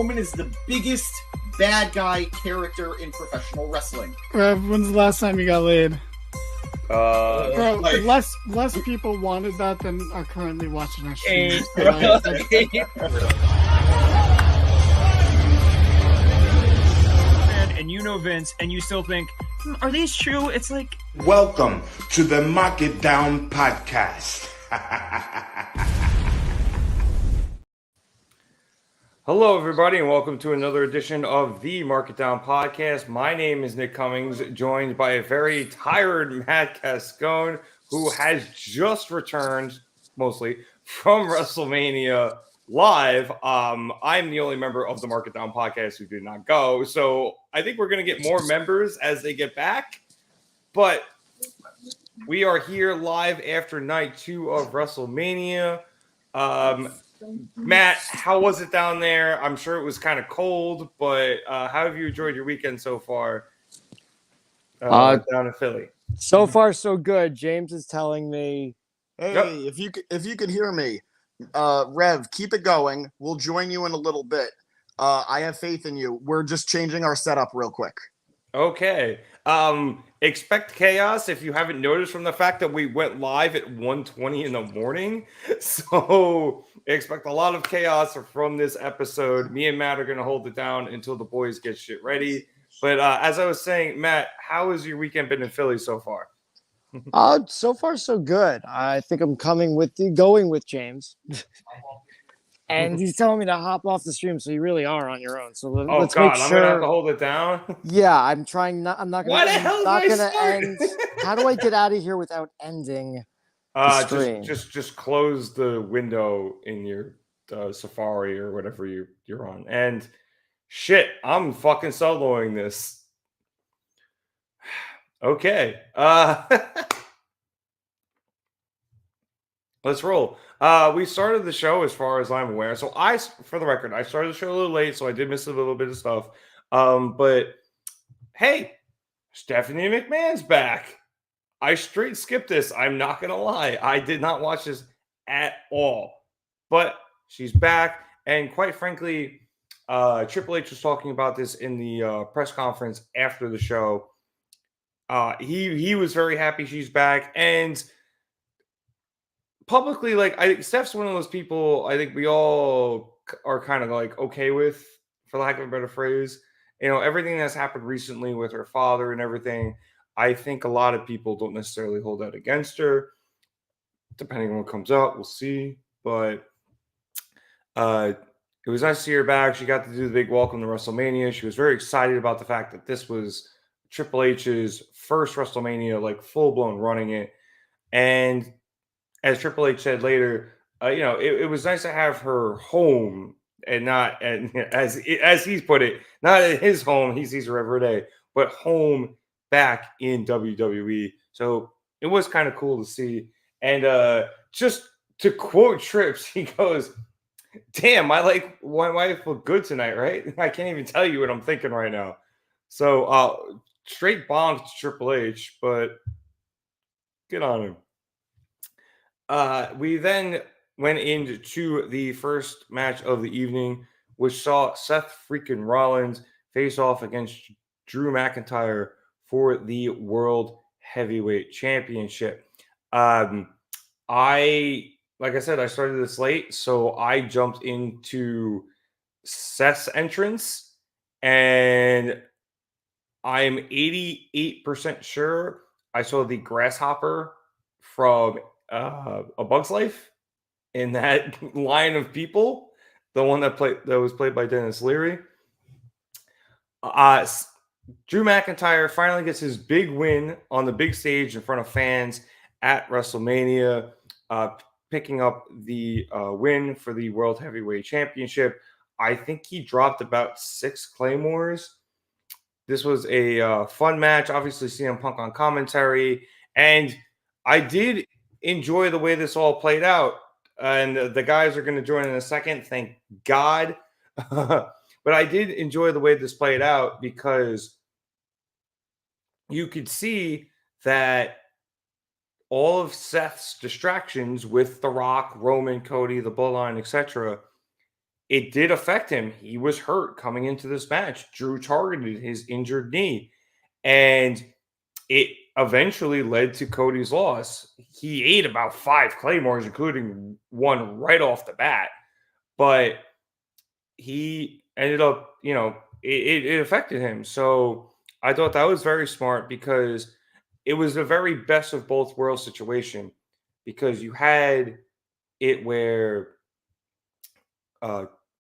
Roman is the biggest bad guy character in professional wrestling. When's the last time you got laid? Bro, like- less people wanted that than are currently watching our stream. And you know Vince, and you still think, are these true? It's like... Welcome to the Mark It Down podcast. Hello, everybody, and welcome to another edition of the Mark It Down podcast. My name is Nick Cummings, joined by a very tired Matt Cascone, who has just returned, mostly, from WrestleMania Live. I'm the only member of the Mark It Down podcast who did not go, so I think we're going to get more members as they get back, but we are here live after night 2 of WrestleMania. Matt, how was it down there? I'm sure it was kind of cold, but how have you enjoyed your weekend so far down in Philly? So far, so good. James is telling me, hey, Yep. if you can hear me, Rev, keep it going. We'll join you in a little bit. I have faith in you. We're just changing our setup real quick. Okay. Expect chaos if you haven't noticed from the fact that we went live at 1:20 in the morning. So expect a lot of chaos from this episode. Me and Matt are going to hold it down until the boys get shit ready. But as I was saying, Matt, how has your weekend been in Philly so far? so far, so good. I think I'm going with James. And he's telling me to hop off the stream, so you really are on your own. So let's make sure. I'm gonna have to hold it down. Yeah, I'm trying. I'm not gonna. Why the hell did I start? End. How do I get out of here without ending the stream? Just close the window in your Safari or whatever you're on. And shit, I'm fucking soloing this. Okay. Let's roll. We started the show as far as I'm aware. So for the record, I started the show a little late, so I did miss a little bit of stuff. But hey, Stephanie McMahon's back. I straight skipped this. I'm not gonna lie. I did not watch this at all. But she's back, and quite frankly, Triple H was talking about this in the press conference after the show. He was very happy she's back, and publicly, Steph's one of those people I think we all are kind of like okay with, for lack of a better phrase. You know, everything that's happened recently with her father and everything, I think a lot of people don't necessarily hold that against her. Depending on what comes out, we'll see. But it was nice to see her back. She got to do the big welcome to WrestleMania. She was very excited about the fact that this was Triple H's first WrestleMania, like full-blown running it. And as Triple H said later, it was nice to have her home and not, and as he's put it, not at his home, he sees her every day, but home back in WWE. So it was kind of cool to see. And just to quote Trips, he goes, "Damn, my wife look good tonight, right?" I can't even tell you what I'm thinking right now. So straight bombs to Triple H, but good on him. We then went into the first match of the evening, which saw Seth Freakin Rollins face off against Drew McIntyre for the World Heavyweight Championship. Like I said, I started this late, so I jumped into Seth's entrance, and I'm 88% sure I saw the grasshopper from A Bug's Life in that line of people, the one that was played by Dennis Leary. Drew McIntyre finally gets his big win on the big stage in front of fans at WrestleMania, picking up the win for the World Heavyweight Championship. I think he dropped about 6 Claymores. This was a fun match. Obviously, CM Punk on commentary, and I did enjoy the way this all played out. And the guys are going to join in a second, thank God. But I did enjoy the way this played out because you could see that all of Seth's distractions with The Rock, Roman, Cody, the Bloodline, etc., it did affect him. He was hurt coming into this match. Drew targeted his injured knee, and it eventually led to Cody's loss. He ate about 5 claymores, including one right off the bat, but he ended up, it affected him. So I thought that was very smart because it was the very best of both worlds situation, because you had it where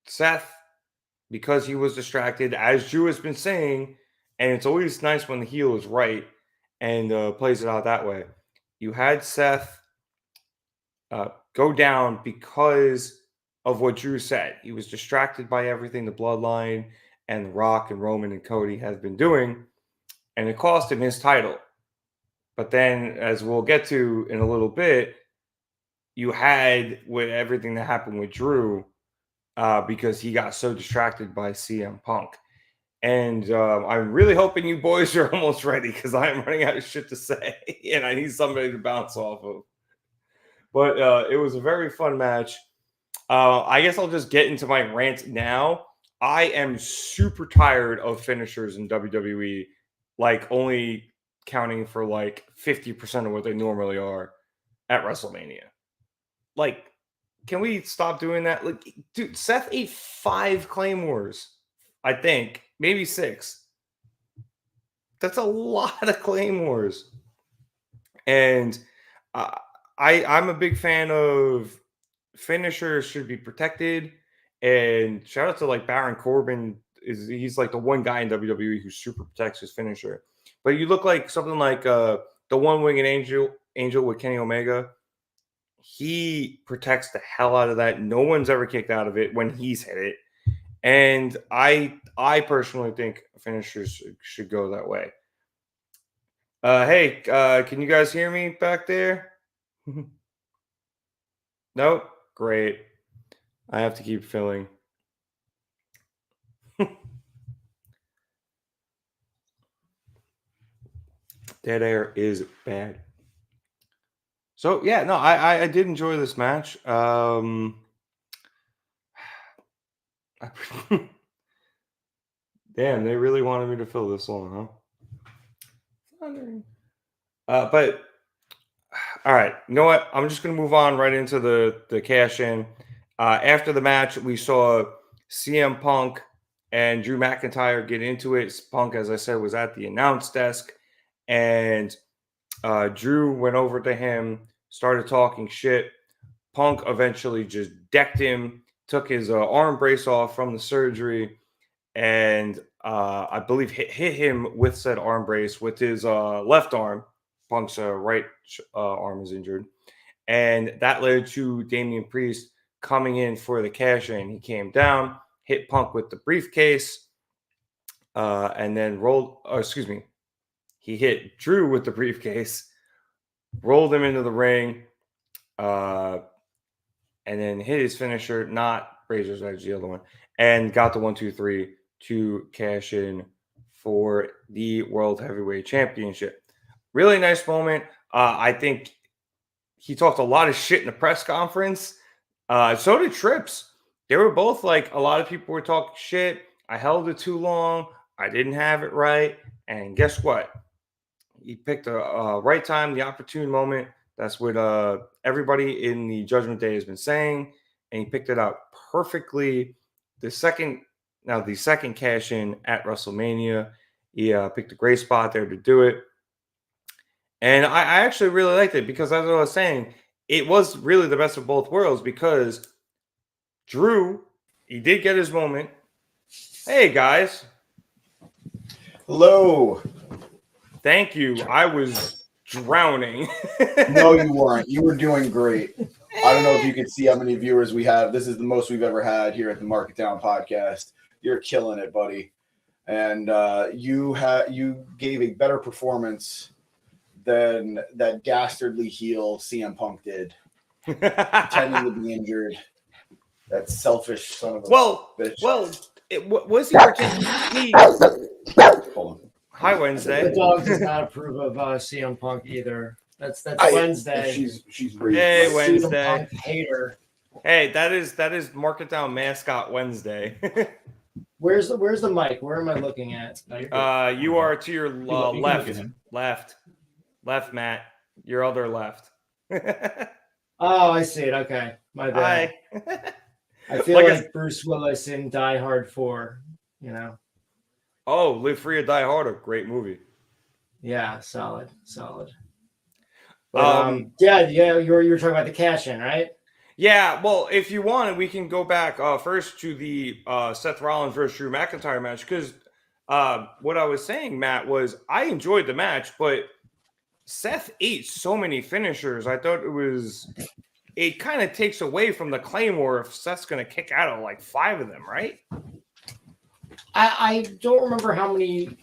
Seth, because he was distracted, as Drew has been saying, and it's always nice when the heel is right and plays it out that way. You had Seth go down because of what Drew said. He was distracted by everything the Bloodline and The Rock and Roman and Cody have been doing, and it cost him his title. But then, as we'll get to in a little bit, you had with everything that happened with Drew because he got so distracted by CM Punk. And I'm really hoping you boys are almost ready, because I'm running out of shit to say and I need somebody to bounce off of. But it was a very fun match. I guess I'll just get into my rant now. I am super tired of finishers in WWE, like only counting for like 50% of what they normally are at WrestleMania. Like, can we stop doing that? Like, dude, Seth ate 5 claymores, I think, maybe 6. That's a lot of claymores. And I'm a big fan of finishers should be protected. And shout out to like Baron Corbin. He's like the one guy in WWE who super protects his finisher. But you look like something like the one-winged angel with Kenny Omega. He protects the hell out of that. No one's ever kicked out of it when he's hit it. And I personally think finishers should go that way. Hey, can you guys hear me back there? Nope. Great. I have to keep filling. Dead air is bad. So yeah, no, I did enjoy this match. Damn, they really wanted me to fill this long, huh? But all right, you know what? I'm just gonna move on right into the cash in. After the match, we saw CM Punk and Drew McIntyre get into it. Punk, as I said, was at the announce desk, and Drew went over to him, started talking shit. Punk eventually just decked him, took his arm brace off from the surgery, and I believe hit him with said arm brace with his left arm. Punk's right arm is injured. And that led to Damian Priest coming in for the cash in. He came down, hit Punk with the briefcase, and then he hit Drew with the briefcase, rolled him into the ring, and then hit his finisher, not Razor's Edge, the other one, and got the 1-2-3 to cash in for the World Heavyweight Championship. Really nice moment. I think he talked a lot of shit in the press conference. So did Trips. They were both like, a lot of people were talking shit. I held it too long. I didn't have it right. And guess what? He picked a right time, the opportune moment. That's what everybody in the Judgment Day has been saying. And he picked it out perfectly. The second cash in at WrestleMania, he picked a great spot there to do it. And I actually really liked it because, as I was saying, it was really the best of both worlds because Drew, he did get his moment. Hey, guys. Hello. Thank you. I was drowning. No, you weren't. You were doing great. I don't know if you can see how many viewers we have. This is the most we've ever had here at the Mark It Down podcast. You're killing it, buddy. And you gave a better performance than that dastardly heel CM Punk did. Pretending to be injured. That selfish son of a bitch. Was he pretending? Hold on. Hi, Wednesday. The dog does not approve of CM Punk either. That's Wednesday. She's breathing. Hey, Wednesday. CM Punk hater. Hey, that is Mark It Down Mascot Wednesday. Where's the mic? Where am I looking at? You are to your can look at him. left, Matt. Your other left. Oh, I see it. Okay, my bad. Hi. I feel like Bruce Willis in Die Hard 4. You know. Oh, Live Free or Die Hard, a great movie. Yeah, solid. But, yeah. You were talking about the cash in, right? Yeah, well, if you want, we can go back first to the Seth Rollins versus Drew McIntyre match, because what I was saying, Matt, was I enjoyed the match, but Seth ate so many finishers. I thought it kind of takes away from the Claymore if Seth's going to kick out of like 5 of them, right? I don't remember how many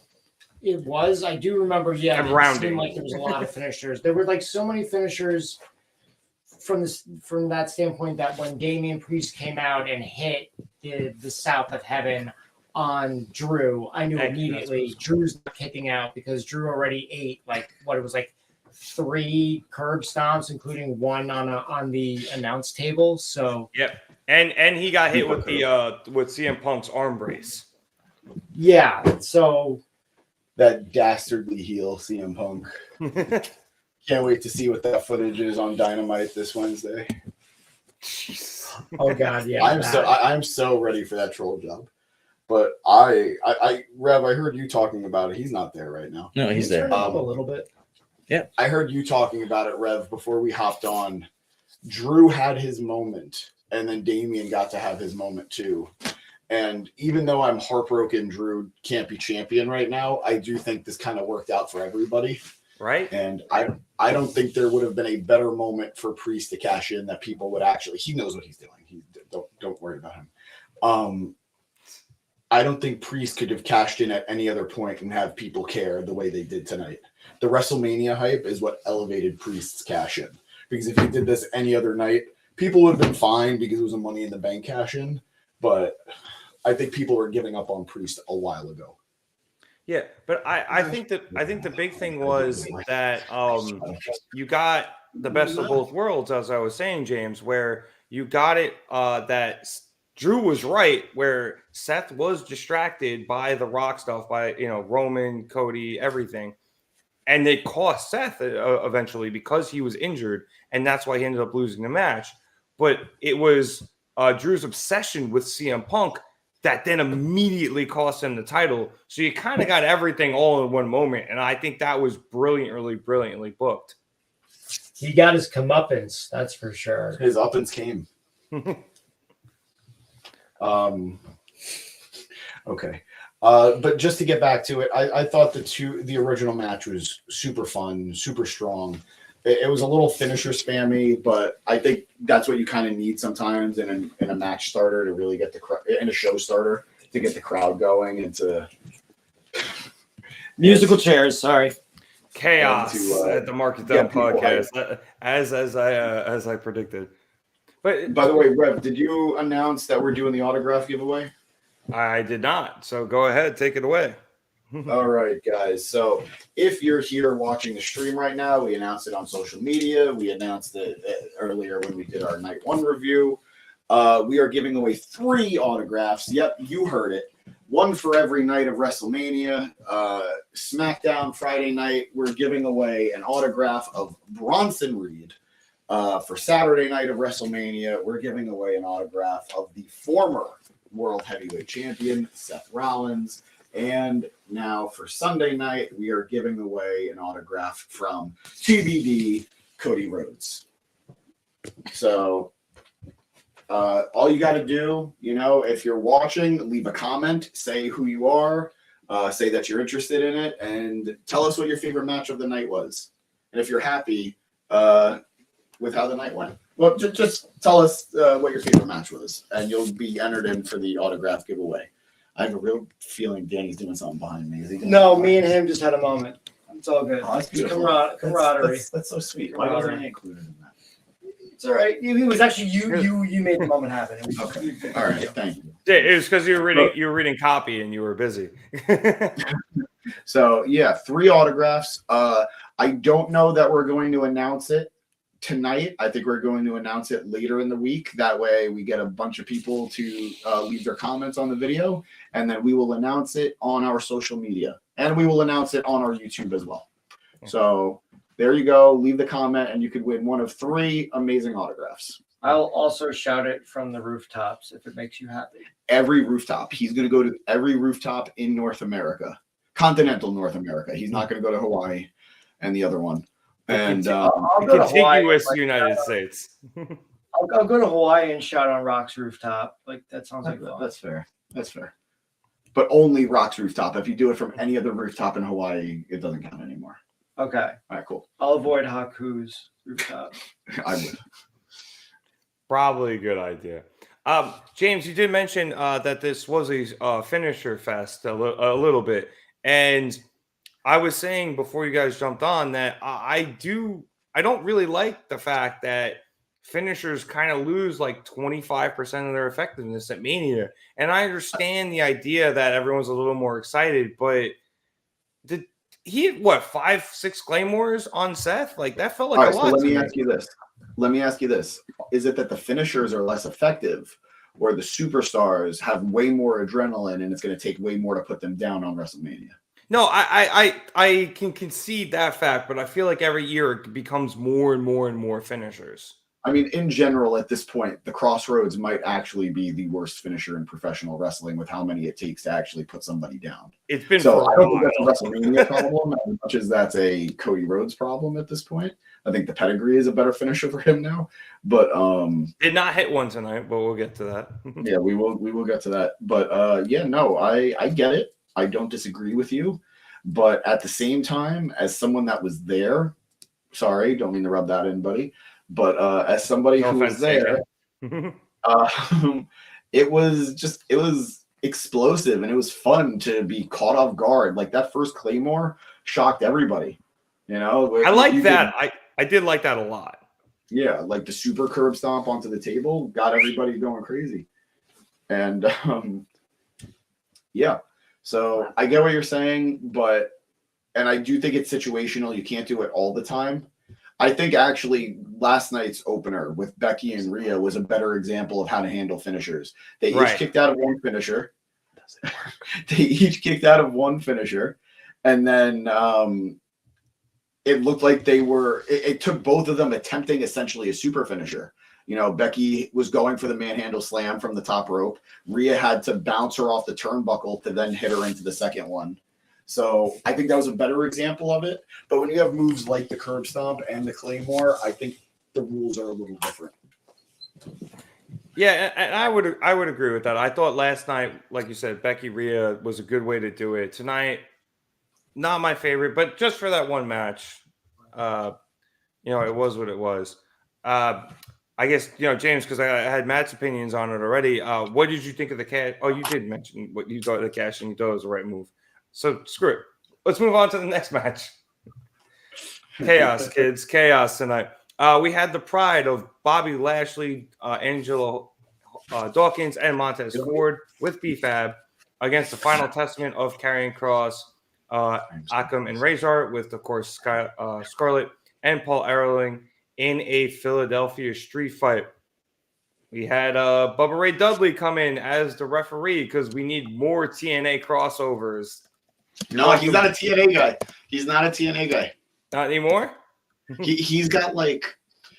it was. I do remember, yeah, it seemed like there was a lot of finishers. There were like so many finishers from that standpoint that when Damian Priest came out and hit the South of Heaven on Drew, I knew immediately Drew's not kicking out, because Drew already ate like 3 curb stomps, including one on the announce table. So yep, and he got hit with with CM Punk's arm brace. Yeah, so that dastardly heel CM Punk. Can't wait to see what that footage is on Dynamite this Wednesday. Oh God, yeah. I'm so ready for that troll job. But Rev, I heard you talking about it. He's not there right now. No, he's there. Up a little bit. Yeah. I heard you talking about it, Rev, before we hopped on. Drew had his moment, and then Damian got to have his moment too. And even though I'm heartbroken Drew can't be champion right now, I do think this kind of worked out for everybody. Right. And I don't think there would have been a better moment for Priest to cash in that people would actually. He knows what he's doing. Don't worry about him. I don't think Priest could have cashed in at any other point and have people care the way they did tonight. The WrestleMania hype is what elevated Priest's cash in. Because if he did this any other night, people would have been fine because it was a Money in the Bank cash in. But I think people were giving up on Priest a while ago. Yeah, but I think the big thing was that you got the best of both worlds, as I was saying, James, where you got it that Drew was right, where Seth was distracted by the Rock stuff, by Roman, Cody, everything, and it cost Seth eventually because he was injured, and that's why he ended up losing the match. But it was Drew's obsession with CM Punk that then immediately cost him the title. So you kind of got everything all in one moment. And I think that was brilliantly booked. He got his comeuppance, that's for sure. His uppance came. Okay. But just to get back to it, I thought the original match was super fun, super strong. It was a little finisher spammy, but I think that's what you kind of need sometimes in a match starter to really get in a show starter to get the crowd going and to musical chairs. Sorry, chaos at the Mark It Down podcast, as I predicted. But by the way, Rev, did you announce that we're doing the autograph giveaway? I did not. So go ahead, take it away. All right, guys. So if you're here watching the stream right now, we announced it on social media. We announced it earlier when we did our night 1 review. We are giving away 3 autographs. Yep, you heard it. 1 for every night of WrestleMania. SmackDown Friday night, we're giving away an autograph of Bronson Reed. For Saturday night of WrestleMania, we're giving away an autograph of the former World Heavyweight Champion, Seth Rollins. And now for Sunday night, we are giving away an autograph from TBD Cody Rhodes. So all you got to do, if you're watching, leave a comment, say who you are, say that you're interested in it, and tell us what your favorite match of the night was. And if you're happy with how the night went, well, just tell us what your favorite match was, and you'll be entered in for the autograph giveaway. I have a real feeling Danny's doing something behind me. No, me and him just had a moment. It's all good. Oh, that's beautiful. Camaraderie. That's so sweet. Why wasn't I included in that? It's all right. It was actually you made the moment happen. Okay. All right. Thank you. Yeah, it was because you were reading copy and you were busy. So yeah, 3 autographs. I don't know that we're going to announce it tonight. I think we're going to announce it later in the week. That way we get a bunch of people to leave their comments on the video, and then we will announce it on our social media, and we will announce it on our YouTube as well. So there you go. Leave the comment, and you could win one of 3 amazing autographs. I'll also shout it from the rooftops if it makes you happy. Every rooftop. He's going to go to every rooftop in North America, continental North America. He's not going to go to Hawaii and the other one. And contiguous United States. I'll go to Hawaii and shout on Rock's rooftop. Like that sounds like fun. That's fair. That's fair. But only Rock's rooftop. If you do it from any other rooftop in Hawaii, it doesn't count anymore. Okay. All right, cool. I'll avoid Haku's rooftop. I would. Probably a good idea. James, you did mention that this was a finisher fest a little bit, and I was saying before you guys jumped on that I don't really like the fact that finishers kind of lose like 25% of their effectiveness at Mania. And I understand the idea that everyone's a little more excited, but did he hit 5-6 claymores on Seth? Like that felt like a lot. So let me ask you this. Is it that the finishers are less effective, or the superstars have way more adrenaline and it's going to take way more to put them down on WrestleMania? No, I can concede that fact, but I feel like every year it becomes more and more and more finishers. I mean, in general, at this point, the Crossroads might actually be the worst finisher in professional wrestling with how many it takes to actually put somebody down. It's been so I don't think that's a WrestleMania problem as much as that's a Cody Rhodes problem at this point. I think the pedigree is a better finisher for him now, but did not hit one tonight, but we'll get to that. Yeah, we will get to that. But I get it. I don't disagree with you, but at the same time, as someone that was there, sorry, don't mean to rub that in, buddy, but as somebody who was there, it was explosive and it was fun to be caught off guard. Like that first Claymore shocked everybody. You know, I like that. I did like that a lot. Yeah, like the super curb stomp onto the table got everybody going crazy, and yeah. So I get what you're saying, and I do think it's situational. You can't do it all the time. I think actually last night's opener with Becky and Rhea was a better example of how to handle finishers. They each kicked out of one finisher. And then it looked like it took both of them attempting essentially a super finisher. You know, Becky was going for the manhandle slam from the top rope. Rhea had to bounce her off the turnbuckle to then hit her into the second one. So I think that was a better example of it. But when you have moves like the curb stomp and the Claymore, I think the rules are a little different. Yeah, and I would agree with that. I thought last night, like you said, Becky Rhea was a good way to do it. Tonight, not my favorite, but just for that one match, it was what it was. I guess, James, because I had Matt's opinions on it already. What did you think of the cash? Oh, you did mention what you thought of the cash, and you thought it was the right move. So screw it. Let's move on to the next match. Chaos, kids. Chaos tonight. We had the pride of Bobby Lashley, Angelo, Dawkins, and Montez Ford with B-Fab against the final testament of Karrion, Kross, Akam, and Rezar with, of course, Scarlett and Paul Ellering in a Philadelphia street fight. We had Bubba Ray Dudley come in as the referee because we need more TNA crossovers. No, he's not a TNA guy. He's not a TNA guy. Not anymore? He's got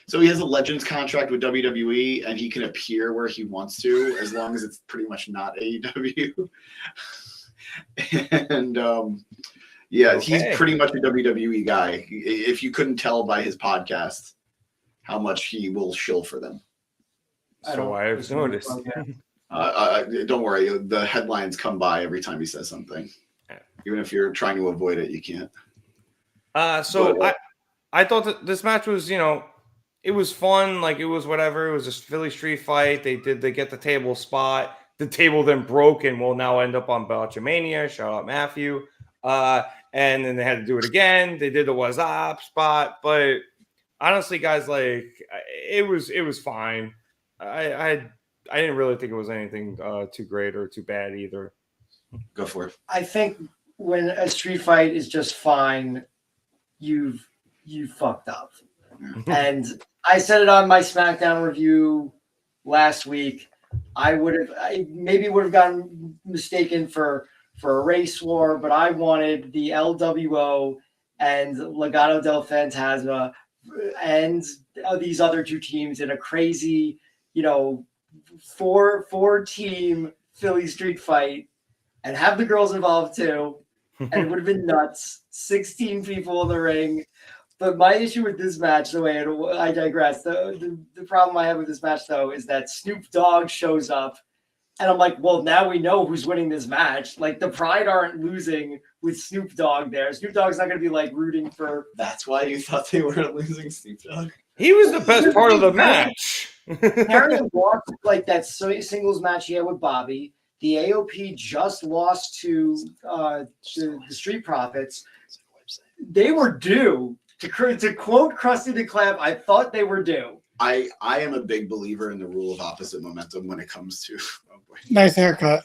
so he has a Legends contract with WWE and he can appear where he wants to as long as it's pretty much not AEW. And he's pretty much a WWE guy. If you couldn't tell by his podcast how much he will shill for them. So I've noticed. Don't worry. The headlines come by every time he says something. Even if you're trying to avoid it, you can't. I thought that this match was, it was fun. Like it was whatever. It was a Philly street fight. They get the table spot. The table then broke and will now end up on Botchamania. Shout out Matthew. And then they had to do it again. They did the what's up spot. But honestly, guys, it was fine. I didn't really think it was anything too great or too bad either. Go for it. I think when a street fight is just fine, you fucked up. And I said it on my SmackDown review last week. I maybe would have gotten mistaken for a race war, but I wanted the LWO and Legado del Fantasma and these other two teams in a crazy, four team Philly street fight, and have the girls involved too, and it would have been nuts. 16 people in the ring. But my issue with this match, I digress. The problem I have with this match, though, is that Snoop Dogg shows up, and I'm like, well, now we know who's winning this match. Like, the Pride aren't losing with Snoop Dogg there. Snoop Dogg's not going to be, rooting for... That's why you thought they weren't losing Snoop Dogg? He was the best part of the match. Karrion lost, that singles match he had with Bobby. The AOP just lost to the Street Profits. They were due. To quote Krusty the Clam, I thought they were due. I am a big believer in the rule of opposite momentum when it comes to. Oh boy. Nice haircut.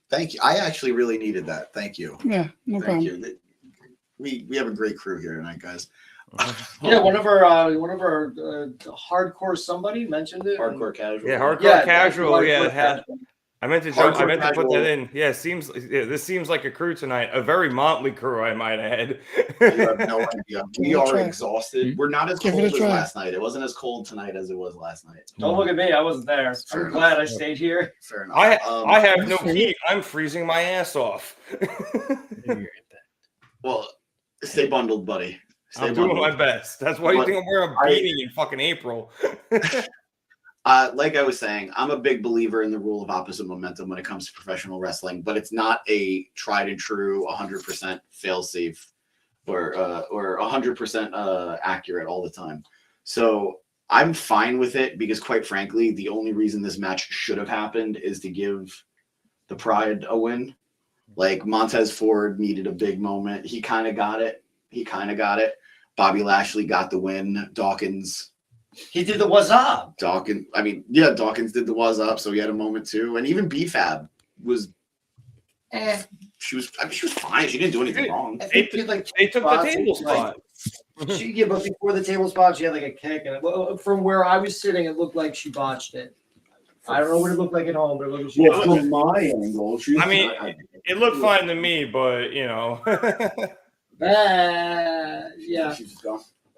Thank you. I actually really needed that. Thank you. Yeah, no Thank problem. you. We have a great crew here tonight, guys. Yeah, one of our hardcore somebody mentioned it. Hardcore casual. Yeah, hardcore casual. Hardcore Casual. I meant to put that in. Yeah, this seems like a crew tonight. A very motley crew, I might add. You have no idea. We are exhausted. We're not as cold as last night. It wasn't as cold tonight as it was last night. Don't look at me. I wasn't there. I'm glad I stayed here. Fair enough. I have no heat. I'm freezing my ass off. Well, stay bundled, buddy. I'm doing my best. That's why you think I'm wearing a beanie in fucking April. Like I was saying, I'm a big believer in the rule of opposite momentum when it comes to professional wrestling, but it's not a tried and true 100% fail safe or 100% accurate all the time. So I'm fine with it because, quite frankly, the only reason this match should have happened is to give the Pride a win. Like, Montez Ford needed a big moment. He kind of got it. Bobby Lashley got the win. Dawkins. He did the what's up. Dawkins did the was up, so he had a moment too. And even B-Fab was she was fine. She didn't do anything wrong. They took the table spot. But before the table spot, she had a kick, and from where I was sitting, it looked like she botched it. I don't know what it looked like at home, but it looked like from my angle, it looked fine to me, but yeah.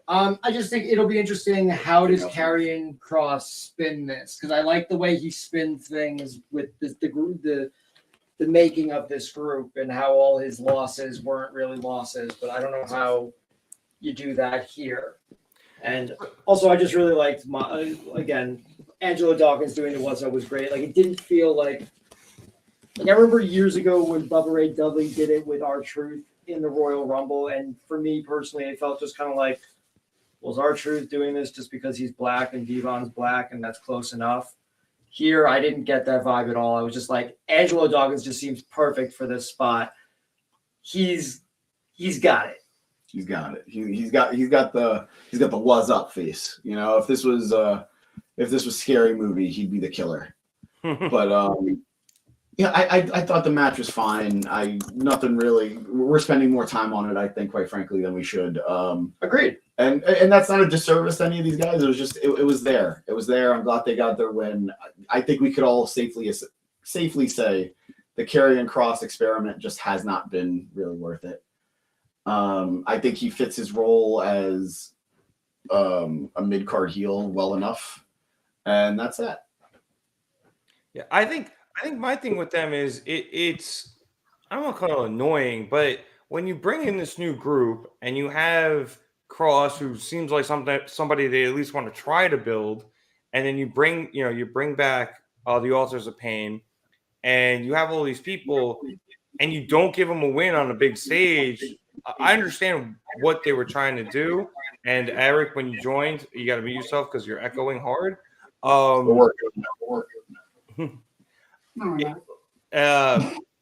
I just think it'll be interesting. How does Karrion Kross spin this? Because I like the way he spins things with the making of this group and how all his losses weren't really losses. But I don't know how you do that here. And also, I just really liked Angelo Dawkins doing the what's up was great. It didn't feel like I remember years ago when Bubba Ray Dudley did it with R-Truth in the Royal Rumble, and for me personally, it felt just kind of like, was R-Truth doing this just because he's black and Devon's black and that's close enough? Here, I didn't get that vibe at all. I was just like, Angelo Dawkins just seems perfect for this spot. He's got it. He's got it. He's got the was up face. If this was Scary Movie, he'd be the killer. But I thought the match was fine. Nothing really. We're spending more time on it, I think, quite frankly, than we should. Agreed. And that's not a disservice to any of these guys. It was just it was there. It was there. I'm glad they got their win. I think we could all safely say the Karrion Kross experiment just has not been really worth it. I think he fits his role as a mid-card heel well enough, and that's that. Yeah, I think my thing with them is it's I don't want to call it annoying, but when you bring in this new group and you have Kross, who seems like somebody they at least want to try to build, and then you bring back the Authors of Pain, and you have all these people, and you don't give them a win on a big stage. I understand what they were trying to do, and Eric, when you joined, you got to mute yourself because you're echoing hard.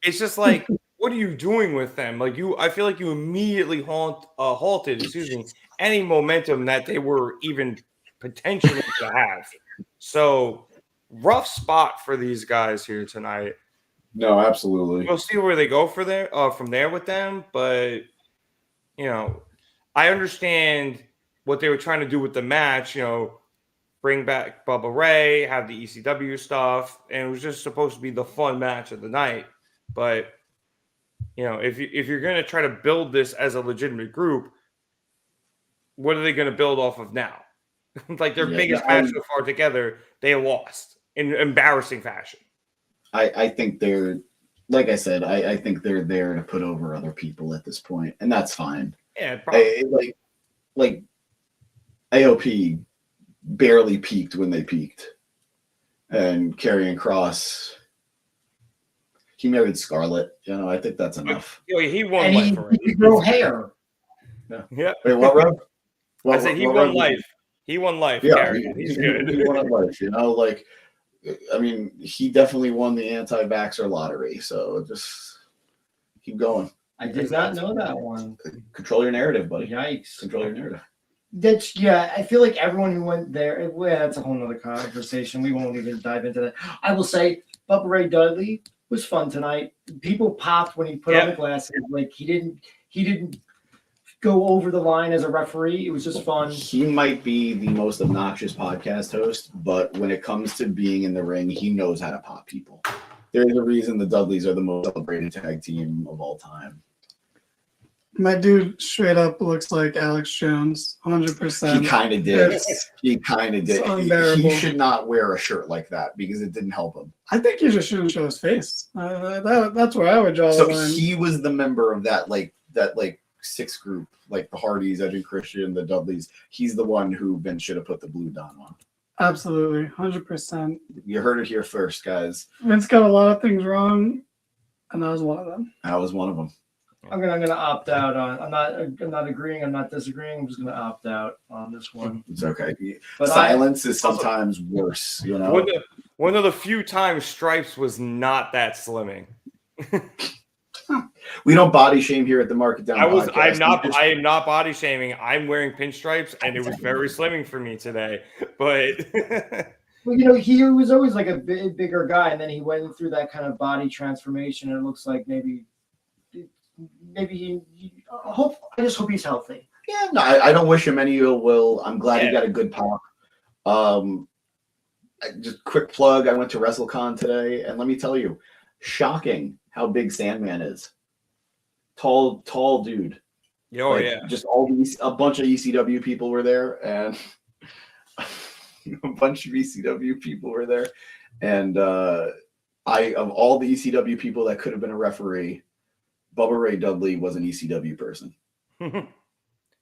It's just like, what are you doing with them? I feel like you immediately halted, any momentum that they were even potentially to have. So rough spot for these guys here tonight. No, absolutely. We'll see where they go from there with them, but I understand what they were trying to do with the match. bring back Bubba Ray, have the ECW stuff, and it was just supposed to be the fun match of the night. But if you're going to try to build this as a legitimate group, what are they going to build off of now? Like their biggest match so far together, they lost in embarrassing fashion. I think they're, like I said, I think they're there to put over other people at this point, and that's fine. Yeah, probably. Like AOP barely peaked when they peaked, and Karrion Kross, he married Scarlett. I think that's enough. He won life already. He grew hair. Yeah. Wait, what, Rob? I said he won life. He won life. Yeah, he's good. He won life. He definitely won the anti-vaxxer lottery. So just keep going. I did not know that one. Control your narrative, buddy. Yikes. Control your narrative. I feel like everyone who went there, that's a whole nother conversation. We won't even dive into that. I will say Bubba Ray Dudley was fun tonight. People popped when he put on the glasses. Like he didn't go over the line as a referee. It was just fun. He might be the most obnoxious podcast host, but when it comes to being in the ring, he knows how to pop people. There's a reason the Dudleys are the most celebrated tag team of all time. My dude straight up looks like Alex Jones, 100%. He kind of did. He kind of did. Unbearable. He should not wear a shirt like that because it didn't help him. I think he just shouldn't show his face. That's where I would draw the line. So he was the member of that sixth group, like the Hardys, Edge and Christian, the Dudleys. He's the one who Vince should have put the blue Don on. Absolutely, 100%. You heard it here first, guys. Vince got a lot of things wrong, and that was one of them. That was one of them. I'm gonna opt out on. I'm not agreeing. I'm not disagreeing. I'm just gonna opt out on this one. It's okay. But silence is sometimes worse. One of the few times Stripes was not that slimming. We don't body shame here at the Market Down. I am not body shaming. I'm wearing pinstripes, and it was very slimming for me today. But well, he was always like a bigger guy, and then he went through that kind of body transformation. And it looks like maybe he I just hope he's healthy. Yeah, no, I don't wish him any ill will. I'm glad he got a good pop. Just quick plug. I went to WrestleCon today, and let me tell you, shocking how big Sandman is. Tall dude. Just a bunch of ECW people were there, and a bunch of ECW people were there, and of all the ECW people that could have been a referee, Bubba Ray Dudley was an ECW person.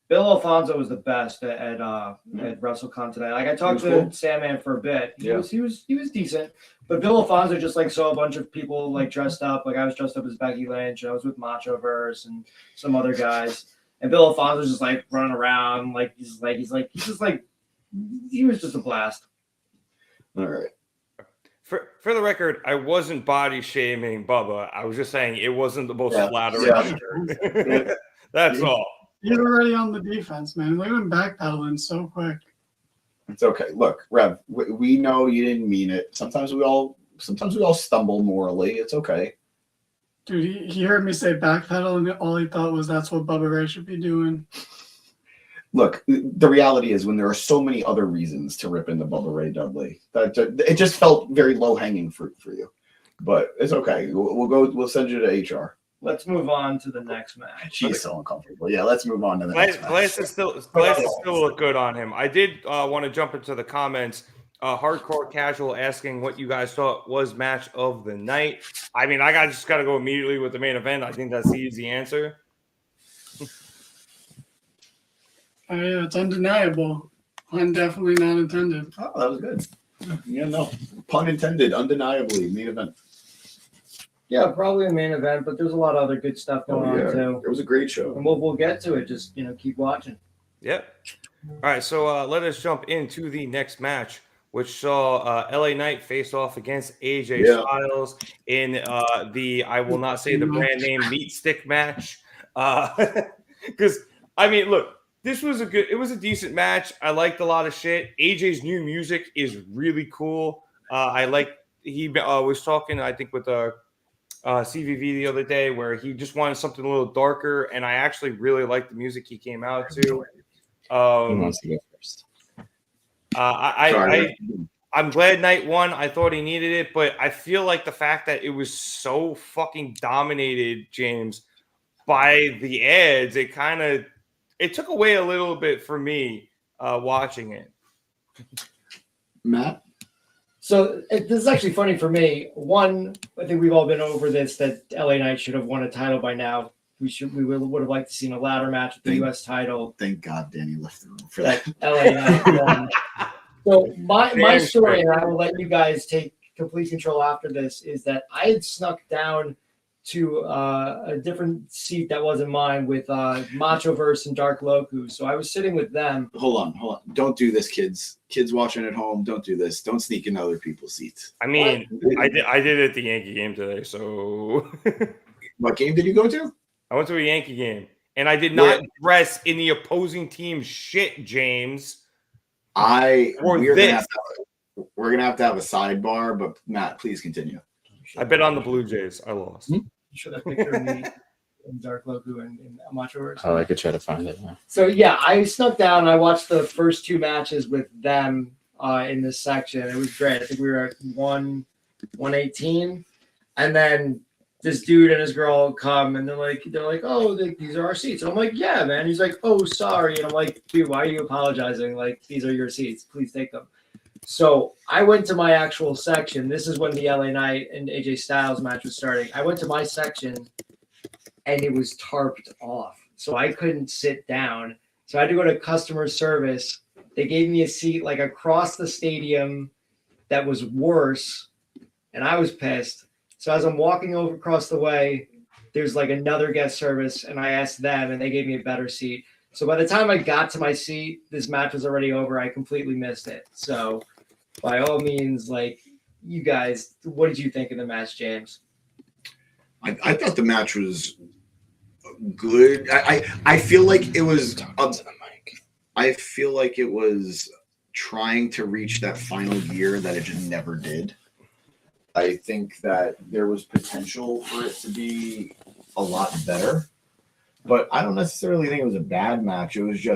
Bill Alfonso was the best at WrestleCon today. Like I talked to Sandman for a bit. He was decent, but Bill Alfonso just saw a bunch of people dressed up. Like I was dressed up as Becky Lynch. And I was with Macho Verse and some other guys. And Bill Alfonso was just running around. He was just a blast. All right. For the record, I wasn't body shaming Bubba. I was just saying it wasn't the most flattering shirt. That's all. He's already on the defense, man. Look at him backpedaling so quick. It's okay. Look, Rev, we know you didn't mean it. Sometimes we all stumble morally. It's okay. Dude, he heard me say backpedal, and all he thought was that's what Bubba Ray should be doing. Look, the reality is when there are so many other reasons to rip into Bubba Ray Dudley, that it just felt very low-hanging fruit for you. But it's okay. We'll send you to HR. Let's move on to the next match. She's so uncomfortable. Yeah, let's move on to the next match. Glasses still look good on him. I did want to jump into the comments. Hardcore Casual asking what you guys thought was match of the night. I mean, I just got to go immediately with the main event. I think that's the easy answer. Oh, yeah, it's undeniable. Pun definitely not intended. Oh, that was good. Yeah, no. Pun intended, undeniably, main event. Yeah, probably a main event, but there's a lot of other good stuff going on too. It was a great show. And we'll get to it. Just keep watching. Yep. All right, so let us jump into the next match, which saw LA Knight face off against AJ Styles in the I will not say the brand name meat stick match. Because I mean, look, it was a decent match. I liked a lot of shit. AJ's new music is really cool. He was talking, I think, with CVV the other day where he just wanted something a little darker, and I actually really liked the music he came out to. Who wants to go first? I'm glad Knight won. I thought he needed it, but I feel like the fact that it was so fucking dominated, James, by the ads, it took away a little bit for me watching it. Matt? So this is actually funny for me. One, I think we've all been over this, that LA Knight should have won a title by now. We would have liked to seen a ladder match with the U.S. title. Thank God Danny left the room for that. LA Knight won. So my story, and I will let you guys take complete control after this, is that I had snuck down to a different seat that wasn't mine with Machoverse and Dark Loku. So I was sitting with them. Hold on. Don't do this, kids. Kids watching at home, don't do this. Don't sneak into other people's seats. I mean, I did it at the Yankee game today, so... What game did you go to? I went to a Yankee game, and I did not dress in the opposing team's shit, James. We're gonna have to have a sidebar, but Matt, please continue. I bet on the Blue Jays. I lost. You show that picture of me in Dark Loku and Machoverse. Oh, I could try to find it. Yeah. So yeah, I snuck down. I watched the first two matches with them in this section. It was great. I think we were at 118, and then this dude and his girl come, and they're like, oh, these are our seats. And I'm like, yeah, man. He's like, oh, sorry. And I'm like, dude, why are you apologizing? Like, these are your seats. Please take them. So I went to my actual section. This is when the LA Knight and AJ Styles match was starting. I went to my section, and it was tarped off. So I couldn't sit down. So I had to go to customer service. They gave me a seat like across the stadium that was worse, and I was pissed. So as I'm walking over across the way, there's like another guest service, and I asked them, and they gave me a better seat. So by the time I got to my seat, this match was already over. I completely missed it. So by all means, like, you guys, what did you think of the match, James? I thought the match was good. I feel like it was I feel like it was trying to reach that final gear that it just never did. I think that there was potential for it to be a lot better, but I don't necessarily think it was a bad match. It was,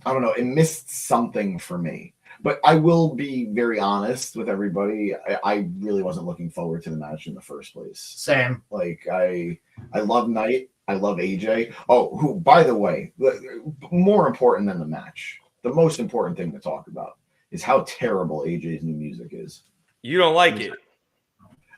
I don't know, it missed something for me. But I will be very honest with everybody. I really wasn't looking forward to the match in the first place. Same. Like, I love Knight. I love AJ. Oh, who, by the way, more important than the match, the most important thing to talk about is how terrible AJ's new music is. You don't like it?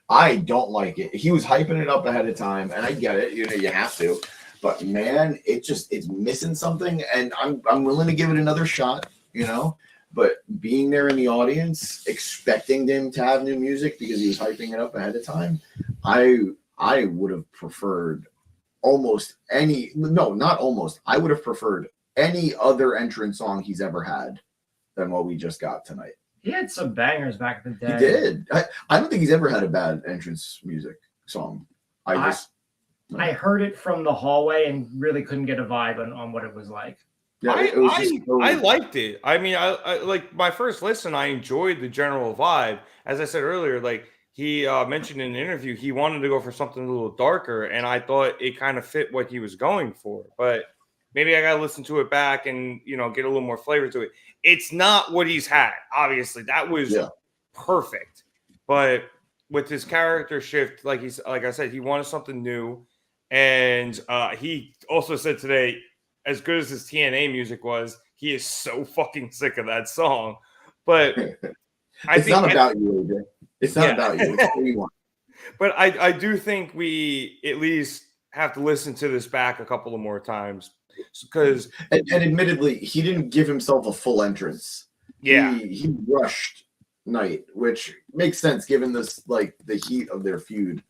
I don't like it. He was hyping it up ahead of time, and I get it. You know, you have to. But man, it's missing something, and I'm willing to give it another shot, you know. But being there in the audience, expecting him to have new music because he was hyping it up ahead of time, I would have preferred I would have preferred any other entrance song he's ever had than what we just got tonight. He had some bangers back in the day. He did. I don't think he's ever had a bad entrance music song. I heard it from the hallway and really couldn't get a vibe on what it was like. Yeah, I liked it. I mean, I like my first listen. I enjoyed the general vibe. As I said earlier, like he mentioned in an interview, he wanted to go for something a little darker, and I thought it kind of fit what he was going for. But maybe I got to listen to it back and get a little more flavor to it. It's not what he's had. Obviously, that was perfect. But with his character shift, like I said, he wanted something new, and he also said today, as good as his TNA music was, he is so fucking sick of that song. But it's not about you, AJ. It's not about you. It's what you want. But I do think we at least have to listen to this back a couple of more times because, and admittedly, he didn't give himself a full entrance. Yeah, he rushed Knight, which makes sense given this, like, the heat of their feud.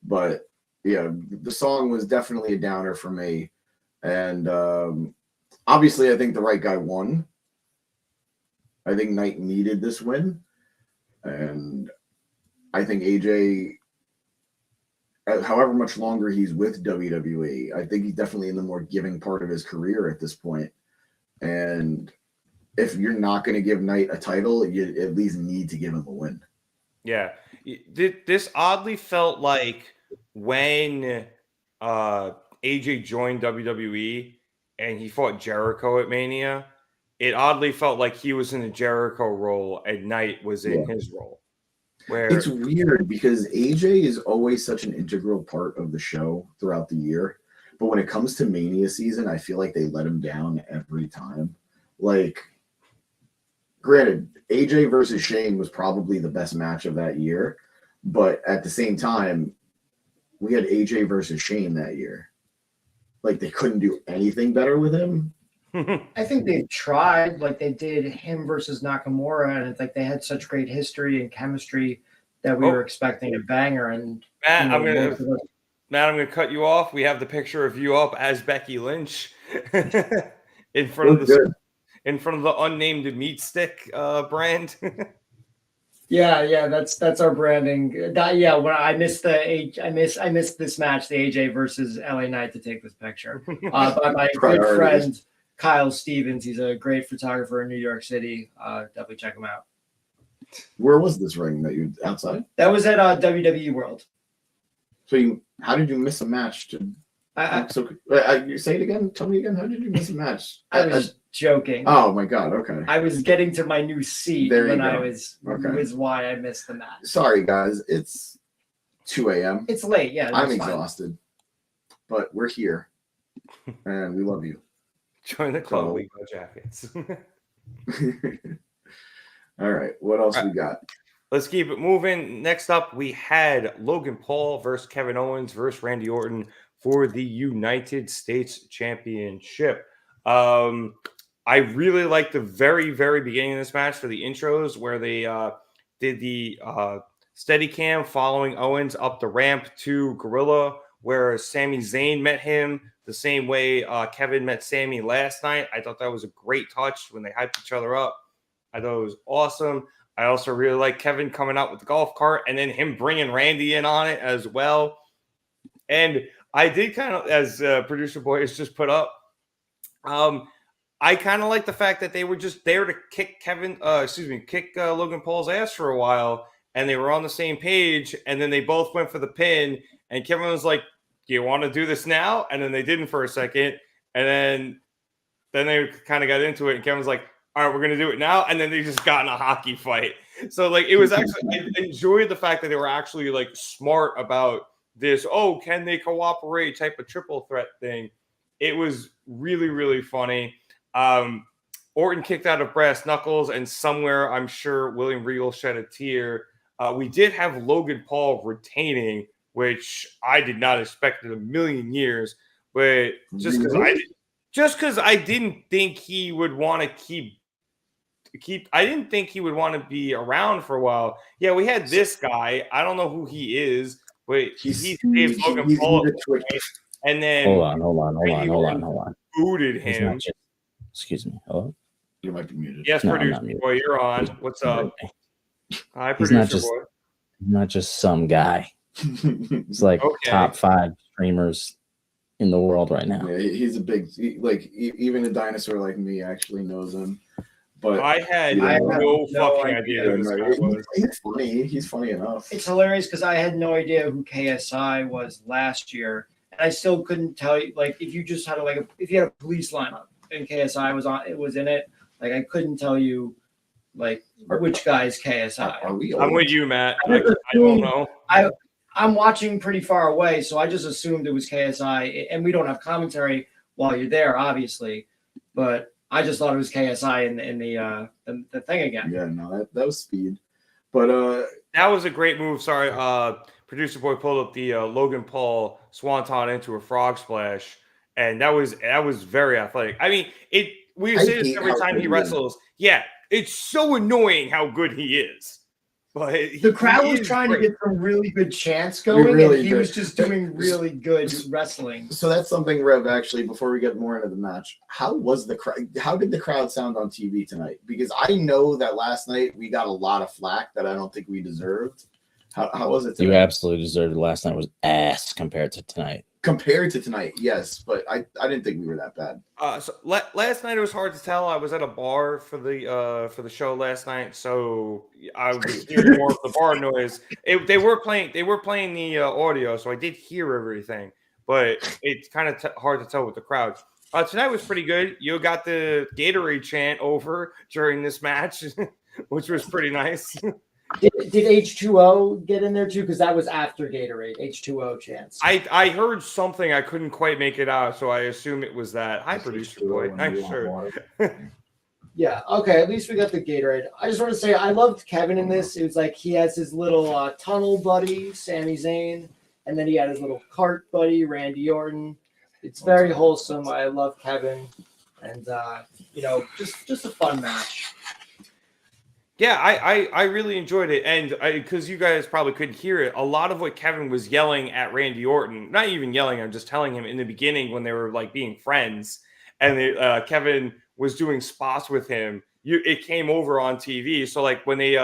But yeah, the song was definitely a downer for me. And obviously, I think the right guy won. I think Knight needed this win. And I think AJ, however much longer he's with WWE, I think he's definitely in the more giving part of his career at this point. And if you're not going to give Knight a title, you at least need to give him a win. Yeah. This oddly felt like when AJ joined WWE and he fought Jericho at Mania, it oddly felt like he was in the Jericho role and Knight was in his role. Where It's weird because AJ is always such an integral part of the show throughout the year. But when it comes to Mania season, I feel like they let him down every time. Like, granted, AJ versus Shane was probably the best match of that year. But at the same time, we had AJ versus Shane that year. Like, they couldn't do anything better with him. I think they tried, like they did him versus Nakamura, and it's like they had such great history and chemistry that we were expecting a banger. And Matt, I'm gonna cut you off. We have the picture of you up as Becky Lynch in front of the unnamed meat stick brand. Yeah, that's our branding. When I missed I missed this match, the AJ versus LA Knight, to take this picture. By my good friend Kyle Stevens. He's a great photographer in New York City. Definitely check him out. Where was this ring that you outside? That was at WWE World. So how did you miss a match? Say it again. Tell me again. How did you miss a match? I was joking. Oh my god. Okay. I was getting to my new seat when I was. Okay. Was why I missed the match. Sorry, guys. It's 2 a.m. It's late. Yeah. I'm exhausted, but we're here, and we love you. Join the club. We go Jackets. All right. What else we got? Let's keep it moving. Next up, we had Logan Paul versus Kevin Owens versus Randy Orton for the United States Championship. I really liked the very, very beginning of this match for the intros where they did the steady cam following Owens up the ramp to Gorilla, where Sami Zayn met him the same way Kevin met Sami last night. I thought that was a great touch when they hyped each other up. I thought it was awesome. I also really like Kevin coming out with the golf cart and then him bringing Randy in on it as well. And I did kind of, as producer boy has just put up, I kind of like the fact that they were just there to kick Logan Paul's ass for a while, and they were on the same page, and then they both went for the pin, and Kevin was like, do you want to do this now? And then they didn't for a second, and then they kind of got into it, and Kevin was like, all right, we're going to do it now. And then they just got in a hockey fight. So, like, it was actually, I enjoyed the fact that they were actually, like, smart about this, can they cooperate type of triple threat thing. It was really, really funny. Orton kicked out of brass knuckles, and somewhere I'm sure William Regal shed a tear. We did have Logan Paul retaining, which I did not expect in a million years. But just because I didn't think he would want to keep. I didn't think he would want to be around for a while. Yeah, we had this guy. I don't know who he is, but he's Logan Paul. And then hold on. Booted him. Excuse me. Hello. You might be muted. Yes, no, producer boy, you're on. What's up? Hi, producer boy. Not just some guy. It's like top 5 streamers in the world right now. Yeah, he's a big, even a dinosaur like me actually knows him. But I had no fucking idea who this guy was. He's funny. He's funny enough. It's hilarious because I had no idea who KSI was last year, and I still couldn't tell you. Like, if you just had if you had a police lineup and KSI was in it, like I couldn't tell you, like which guy's KSI. I'm with you, Matt. I don't know. I'm watching pretty far away, so I just assumed it was KSI, and we don't have commentary while you're there, obviously, but I just thought it was KSI in the thing again. Yeah, no, that was speed. But that was a great move. Sorry, producer boy pulled up the Logan Paul swanton into a frog splash, and that was very athletic. I mean, we say this every time he wrestles. Yeah, it's so annoying how good he is. But the crowd was trying to get some really good chants going, and he was just doing really good wrestling. So that's something, Rev, actually, before we get more into the match. How did the crowd sound on TV tonight? Because I know that last night we got a lot of flack that I don't think we deserved. How was it tonight? You absolutely deserved it. Last night was ass compared to tonight. Compared to tonight, yes, but I didn't think we were that bad. So last night it was hard to tell. I was at a bar for the show last night, so I was hearing more of the bar noise. They were playing the audio, so I did hear everything, but it's kind of hard to tell with the crowd. Tonight was pretty good. You got the Gatorade chant over during this match, which was pretty nice. Did H2O get in there too? Because that was after Gatorade, H2O chants. I heard something. I couldn't quite make it out, so I assume it was that. Hi, producer boy. Nice shirt. Yeah, okay. At least we got the Gatorade. I just want to say I loved Kevin in this. It was like he has his little tunnel buddy, Sami Zayn, and then he had his little cart buddy, Randy Orton. It's very wholesome. I love Kevin, and just a fun match. Yeah, I really enjoyed it, and because you guys probably couldn't hear it, a lot of what Kevin was yelling at Randy Orton, not even yelling, I'm just telling him in the beginning when they were like being friends, and Kevin was doing spots with him. It came over on TV, so like when they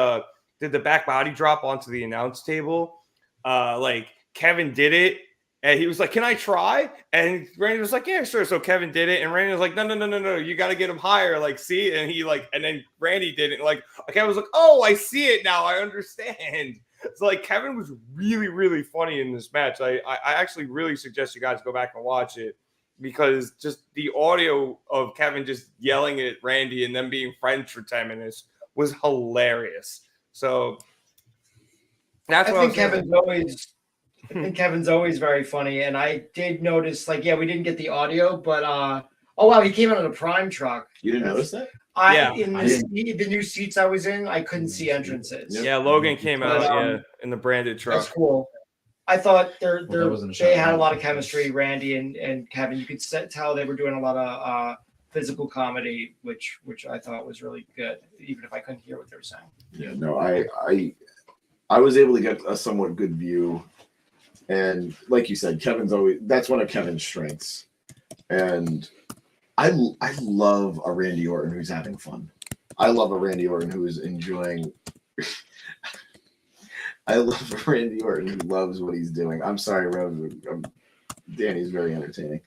did the back body drop onto the announce table, like Kevin did it. And he was like, "Can I try?" And Randy was like, "Yeah, sure." So Kevin did it, and Randy was like, "No, you got to get him higher." Like, see, and and then Randy did it. Like, Kevin was like, "Oh, I see it now. I understand." So like, Kevin was really, really funny in this match. I actually really suggest you guys go back and watch it because just the audio of Kevin just yelling at Randy and them being friends for 10 minutes was hilarious. So that's what I think Kevin's always very funny, and I did notice, like, we didn't get the audio, but oh wow, he came out of the Prime truck. You didn't notice that? The new seats I was in, I couldn't see entrances. Yeah, Logan came out in the branded truck. That's cool. I thought they had a lot of chemistry, Randy and Kevin. You could tell they were doing a lot of physical comedy, which I thought was really good, even if I couldn't hear what they were saying. Yeah, no, I was able to get a somewhat good view. And like you said, that's one of Kevin's strengths. And I love a Randy Orton who's having fun. I love a Randy Orton who is enjoying. I love a Randy Orton who loves what he's doing. I'm sorry, Rev. Danny's very entertaining.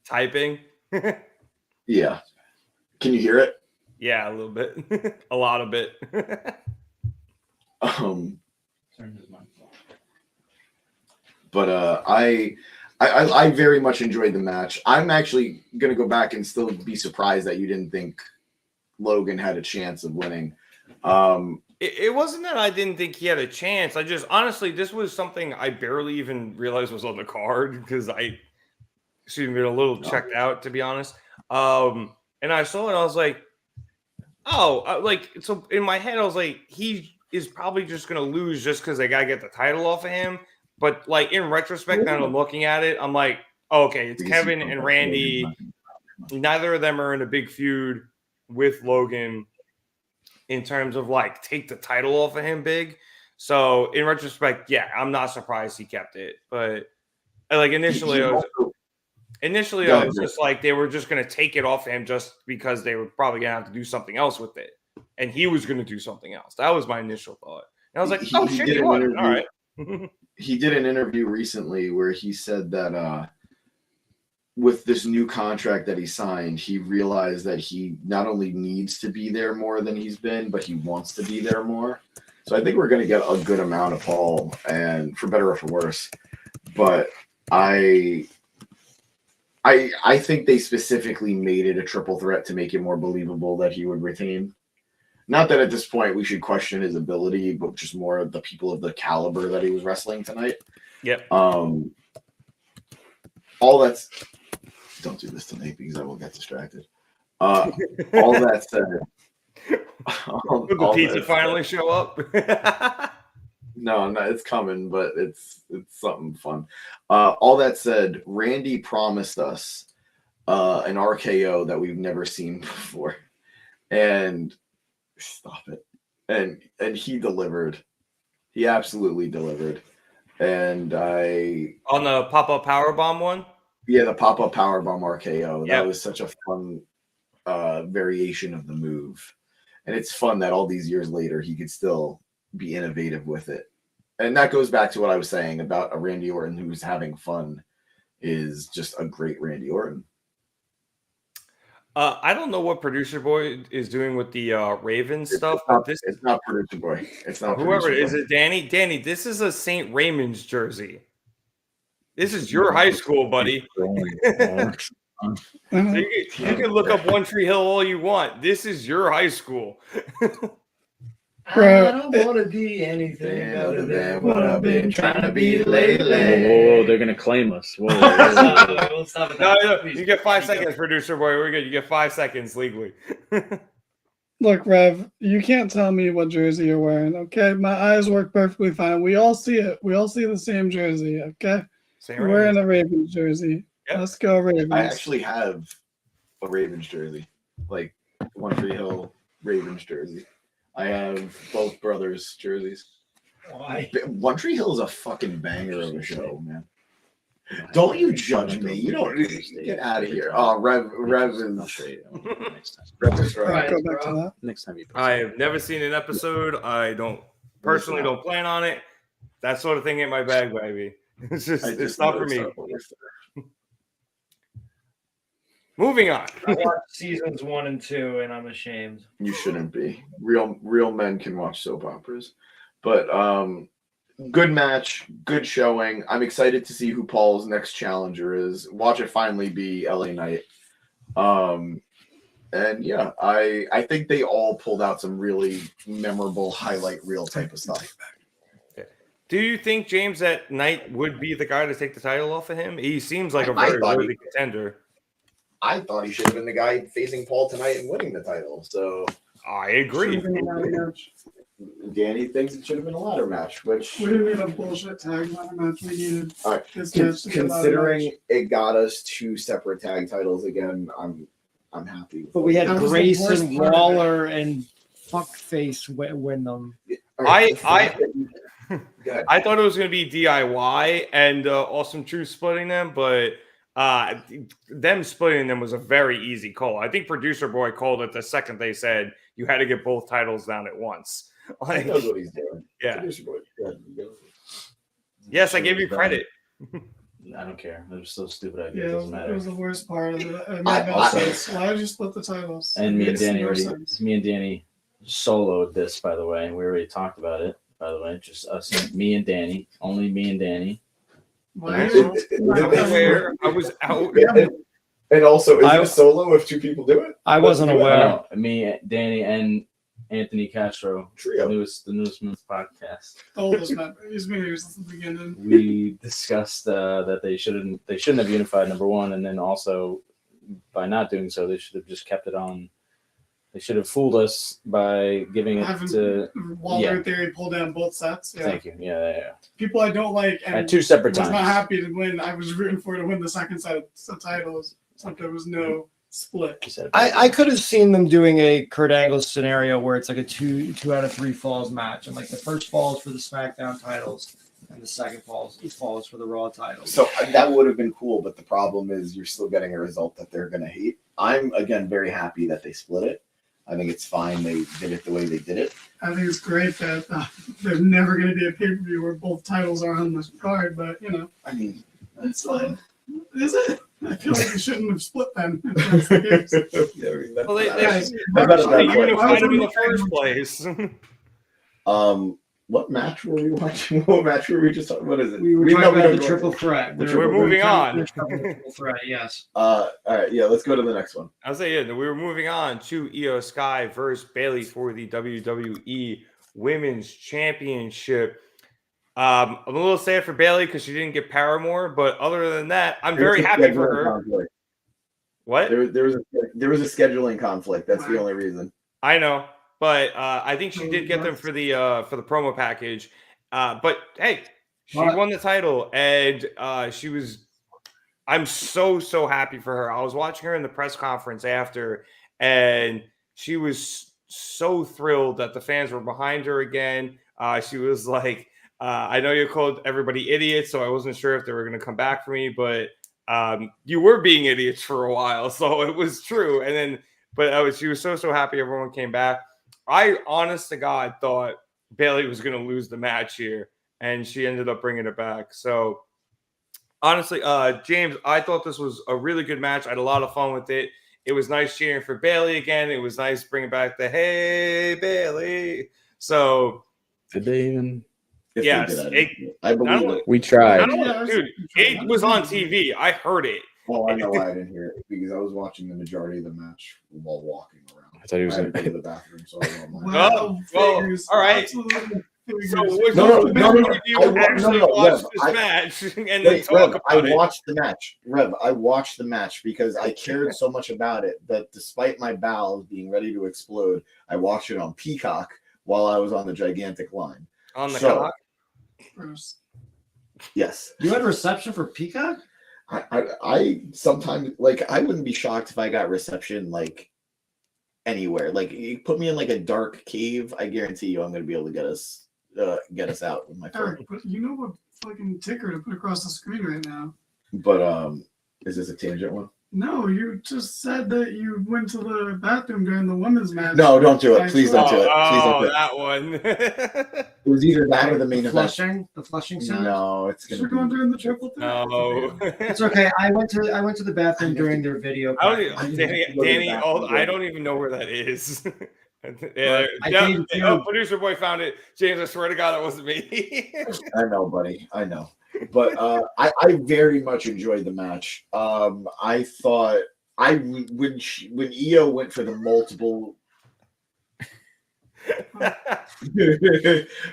Typing? Yeah. Can you hear it? Yeah, a little bit. A lot of it. But I very much enjoyed the match. I'm actually going to go back and still be surprised that you didn't think Logan had a chance of winning. It wasn't that I didn't think he had a chance. I just, honestly, this was something I barely even realized was on the card because I been a little checked out, to be honest. And I saw it, I was like, so in my head, I was like, he is probably just going to lose just because they got to get the title off of him. But like in retrospect, now I'm looking at it, I'm like, okay, it's Kevin and Randy. Neither of them are in a big feud with Logan in terms of like take the title off of him big. So in retrospect, yeah, I'm not surprised he kept it. But like initially, I was just like they were just going to take it off of him just because they were probably going to have to do something else with it, and he was going to do something else. That was my initial thought. And I was like, oh shit, he won. All right. He did an interview recently where he said that with this new contract that he signed, he realized that he not only needs to be there more than he's been, but he wants to be there more. So I think we're going to get a good amount of Paul, and for better or for worse. But I think they specifically made it a triple threat to make it more believable that he would retain. Not that at this point we should question his ability, but just more of the people of the caliber that he was wrestling tonight. Yep. All that's don't do this tonight because I will get distracted. All that said, will the pizza finally show up? No, it's coming, but it's something fun. All that said, Randy promised us an RKO that we've never seen before, and stop it. And he delivered. He absolutely delivered. And on the pop-up powerbomb one? Yeah, the pop-up powerbomb RKO. Yep. That was such a fun variation of the move. And it's fun that all these years later he could still be innovative with it. And that goes back to what I was saying about a Randy Orton who's having fun is just a great Randy Orton. I don't know what Producer Boy is doing with the Ravens stuff. It's not Producer Boy. It's not whoever Producer it is. Boy. It Danny? Danny, this is a St. Raymond's jersey. This is your high school, buddy. So you can look up One Tree Hill all you want. This is your high school. I don't want to be anything other than what I've been trying to be lately. Whoa, they're gonna claim us. Whoa. We'll stop it. No, you get 5 seconds, producer boy. We're good. You get 5 seconds legally. Look, Rev, you can't tell me what jersey you're wearing, okay? My eyes work perfectly fine. We all see it. We all see the same jersey, okay? You're wearing a Ravens jersey. Yep. Let's go Ravens. I actually have a Ravens jersey, like One Tree Hill Ravens jersey. I have both brothers' jerseys. Why? One Tree Hill is a fucking banger of a show, man. Don't you judge me. You don't get out of here. Oh, Rev is Rev is right. Go back to that. Next time you I have never seen an episode. I don't plan on it. That sort of thing ain't my bag, baby. It's not for me. Moving on. I watched seasons 1 and 2, and I'm ashamed. You shouldn't be. Real men can watch soap operas. But good match, good showing. I'm excited to see who Paul's next challenger is. Watch it finally be LA Knight. And yeah, I think they all pulled out some really memorable highlight reel type of stuff. Do you think, James, that Knight would be the guy to take the title off of him? He seems like a very worthy contender. I thought he should have been the guy facing Paul tonight and winning the title. So I agree. Danny thinks it should have been a ladder match, which we didn't need a bullshit tag ladder match. We needed all right. this match to get Considering it got us 2 separate tag titles again, I'm happy. But we had Grayson, Waller, and Fuckface win them. I thought it was going to be DIY and Awesome Truth splitting them, but them splitting them was a very easy call. I think producer boy called it the second they said you had to get both titles down at once. He knows what he's doing. Yeah. Producer boy. Yes, I gave you credit. I don't care. It was so stupid. Idea. Yeah, It doesn't matter. it was the worst part of it. It made no sense. Why did you split the titles? And me and Danny me and Danny soloed this, by the way, and we already talked about it. By the way, just us, me and Danny, only me and Danny. Wow. I was out. And also, is it a solo if 2 people do it? I wasn't aware. No, me, Danny, and Anthony Castro, Trio. the newest men's podcast. Oldest member. He's been here since the beginning. We discussed that they shouldn't have unified number 1, and then also by not doing so, they should have just kept it on. They should have fooled us by giving it to Waller Theory pull down both sets. Yeah. Thank you. Yeah. People I don't like and at 2 separate times. I was not happy to win. I was rooting for to win the second set of titles. So there was no split. I could have seen them doing a Kurt Angle scenario where it's like a 2 out of 3 falls match, and like the first falls for the SmackDown titles, and the second falls for the Raw titles. So that would have been cool, but the problem is you're still getting a result that they're going to hate. I'm, again, very happy that they split it. I think it's fine they did it the way they did it. I think it's great that there's never going to be a pay-per-view where both titles are on this card, but, I mean, it's fine. Is it? I feel like we shouldn't have split them. If that's the case. Well, they unified them in the first place. What match were we watching? What match were we just talking? What is it? We were talking about the triple threat. We're moving on. Triple threat, yes. All right, yeah, let's go to the next one. I'll say we were moving on to Iyo Sky versus Bayley for the WWE Women's Championship. I'm a little sad for Bayley because she didn't get Paramore, but other than that, I'm very happy for her. Conflict. What? There was a scheduling conflict. That's the only reason. I know. But I think she did get them for the promo package. But hey, she won the title, and she was. I'm so happy for her. I was watching her in the press conference after, and she was so thrilled that the fans were behind her again. She was like, "I know you called everybody idiots, so I wasn't sure if they were going to come back for me, but you were being idiots for a while, so it was true." And then, but she was so happy everyone came back. I, honest to God, thought Bayley was going to lose the match here, and she ended up bringing it back. So, honestly, James, I thought this was a really good match. I had a lot of fun with it. It was nice cheering for Bayley again. It was nice bringing back the "Hey, Bayley." So, did they even? Yes, I believe it. We tried. Dude, it was on TV. I heard it. Well, I know why I didn't hear it because I was watching the majority of the match while walking around. I thought he was had to go to the bathroom, so I was on my Well, all right. Absolutely. So No. you actually watched this Rev, match and then Wait, talk Rev, about I it. watched the match. Rev, I watched the match because I cared so much about it that despite my bowels being ready to explode, I watched it on Peacock while I was on the gigantic line. On the So, cock? yes. You had reception for Peacock? I sometimes like I wouldn't be shocked if I got reception like anywhere. Like you put me in like a dark cave, I guarantee you I'm gonna be able to get us out with my phone. Eric, but you know what fucking ticker to put across the screen right now? But is this a tangent one? No, you just said that you went to the bathroom during the women's match. No, don't do it. Please don't do it. Please don't do it. That one. It was either that or the main event. The flushing sound? No, it's You're going during the triple threat. No. It's okay. I went to the bathroom during their video. Danny, I don't even know where that is. Producer boy found it. James, I swear to God, it wasn't me. I know, buddy. I know. But I very much enjoyed the match. I thought when Iyo went for the multiple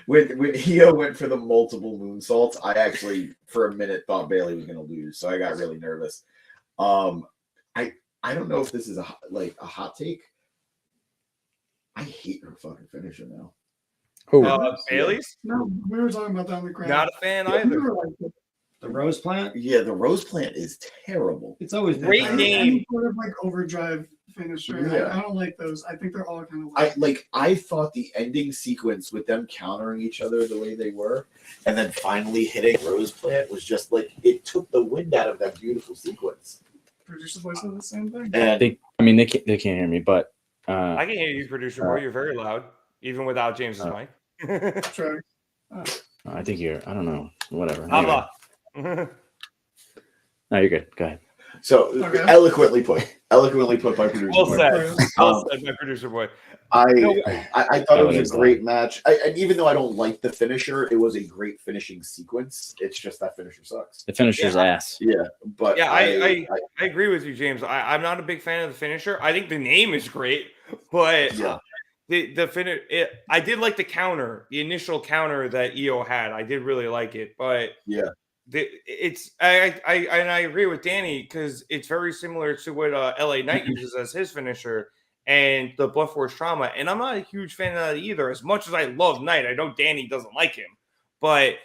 when Iyo went for the multiple moonsaults, I actually for a minute thought Bayley was going to lose, so I got really nervous. I don't know if this is a hot take. I hate her fucking finisher now. Who? Bayley's? No, we were talking about that in the crowd. Not a fan either. The Rose Plant? Yeah, the Rose Plant is terrible. It's always great name. Any sort of like overdrive finisher. Yeah. I don't like those. I think they're all kind of I thought the ending sequence with them countering each other the way they were, and then finally hitting Rose Plant was just like it took the wind out of that beautiful sequence. Producer voice on the same thing. And they can't hear me, but I can hear you, producer boy. You're very loud, even without James's mic. Sorry. I think you're. I don't know. Whatever. Anyway. No, you're good. Go ahead. So eloquently put by producer. Well boy. said. Well said, my producer boy. I thought it was a great match. And even though I don't like the finisher, it was a great finishing sequence. It's just that finisher sucks. The finisher's ass. Yeah, but yeah, I agree with you, James. I'm not a big fan of the finisher. I think the name is great, but the finish. I did like the counter, the initial counter that Iyo had. I did really like it, but yeah. I agree with Danny because it's very similar to what LA Knight uses as his finisher and the Blood Force Trauma. And I'm not a huge fan of that either. As much as I love Knight, I know Danny doesn't like him, but